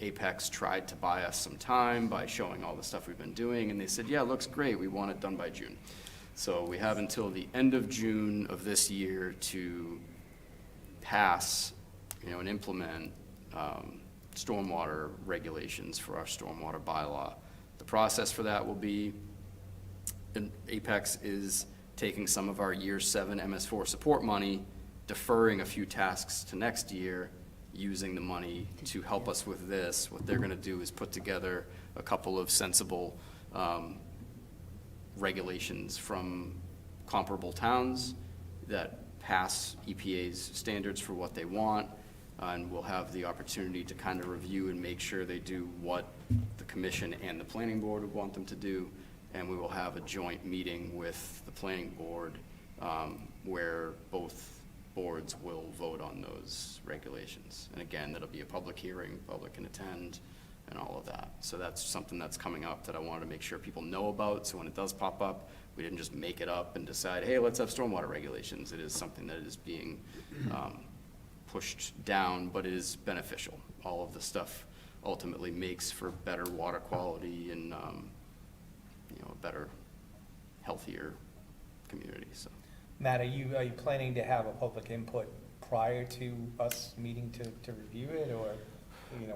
Apex tried to buy us some time by showing all the stuff we've been doing, and they said, yeah, looks great, we want it done by June. So we have until the end of June of this year to pass, and implement stormwater regulations for our stormwater bylaw. The process for that will be, and Apex is taking some of our year 7 MS4 support money, deferring a few tasks to next year, using the money to help us with this. What they're gonna do is put together a couple of sensible regulations from comparable towns that pass EPA's standards for what they want, and we'll have the opportunity to kind of review and make sure they do what the commission and the planning board would want them to do, and we will have a joint meeting with the planning board where both boards will vote on those regulations. And again, that'll be a public hearing, public can attend, and all of that. So that's something that's coming up that I wanted to make sure people know about, so when it does pop up, we didn't just make it up and decide, hey, let's have stormwater regulations. It is something that is being pushed down, but it is beneficial. All of the stuff ultimately makes for better water quality and a better, healthier community, so. Matt, are you planning to have a public input prior to us meeting to review it, or,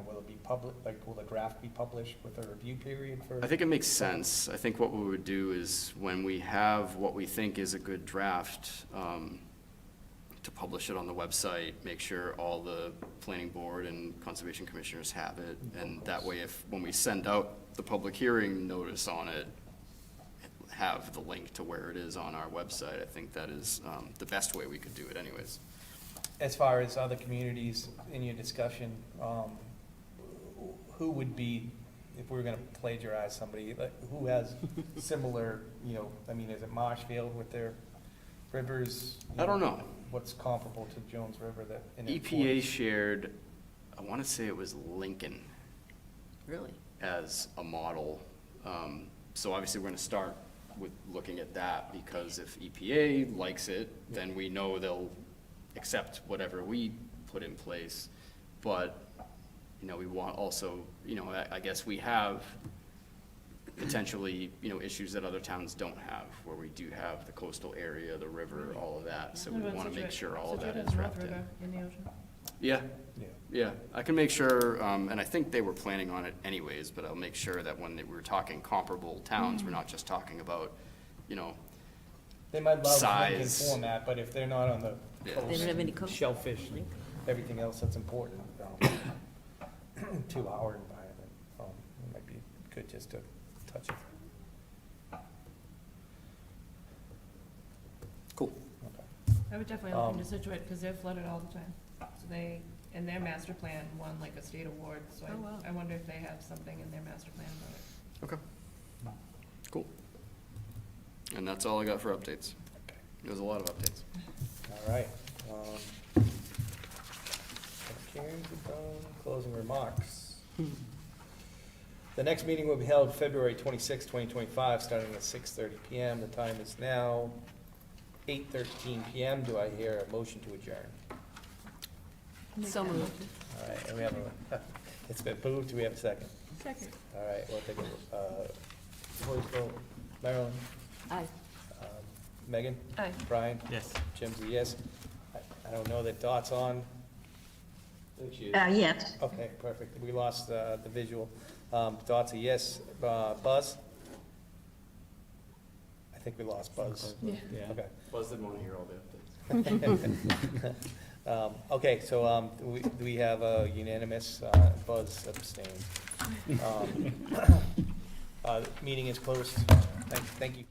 will it be public, will the draft be published with a review period for? I think it makes sense. I think what we would do is when we have what we think is a good draft, to publish it on the website, make sure all the planning board and conservation commissioners have it, and that way when we send out the public hearing notice on it, have the link to where it is on our website. I think that is the best way we could do it anyways. As far as other communities in your discussion, who would be, if we were gonna plagiarize somebody, who has similar, is it Marshfield with their rivers? I don't know. What's comparable to Jones River that? in EPA importance? shared, I want to say it was Lincoln Really? as a model. So obviously, we're going to start with looking at that, because if EPA likes it, then we know they'll accept whatever we put in place. But, we want also, I guess we have potentially, issues that other towns don't have, where we do have the coastal area, the river, all of that. So we want to make sure all of that is wrapped in. In the ocean. Yeah, Yeah. yeah, I can make sure, and I think they were planning on it anyways, but I'll make sure that when we're talking comparable towns, we're not just talking about, They might love Lincoln size. format, but if they're not on the Yeah. coast, They don't have any coast. shellfish, and everything else that's important, to our environment, it might be good just to touch it. Cool. Okay. I would definitely look into Situate, because they're flooded all the time. So they, and their master plan won like a state award, so Oh, wow. I wonder if they have something in their master plan about it. Okay. Cool. And that's all I got for updates. There's a lot of updates. All right. Public hearings are done. Closing remarks. The next meeting will be held February 26, 2025, starting at 6:30 PM. The time is now 8:13 PM. Do I hear a motion to adjourn? So moved. All right, and we have it's been moved. Do we have a second? Second. All right, we'll take a voice vote. Marilyn? Aye. Megan? Aye. Brian? Yes. Jim's a yes. I don't know that Dot's on. Yes. Okay, perfect. We lost the visual. Dot's a yes. Buzz? I think we lost Buzz. Yeah. Okay. Buzz didn't want to hear all the updates. Okay, so we have a unanimous, Buzz abstained. Meeting is closed. Thank you.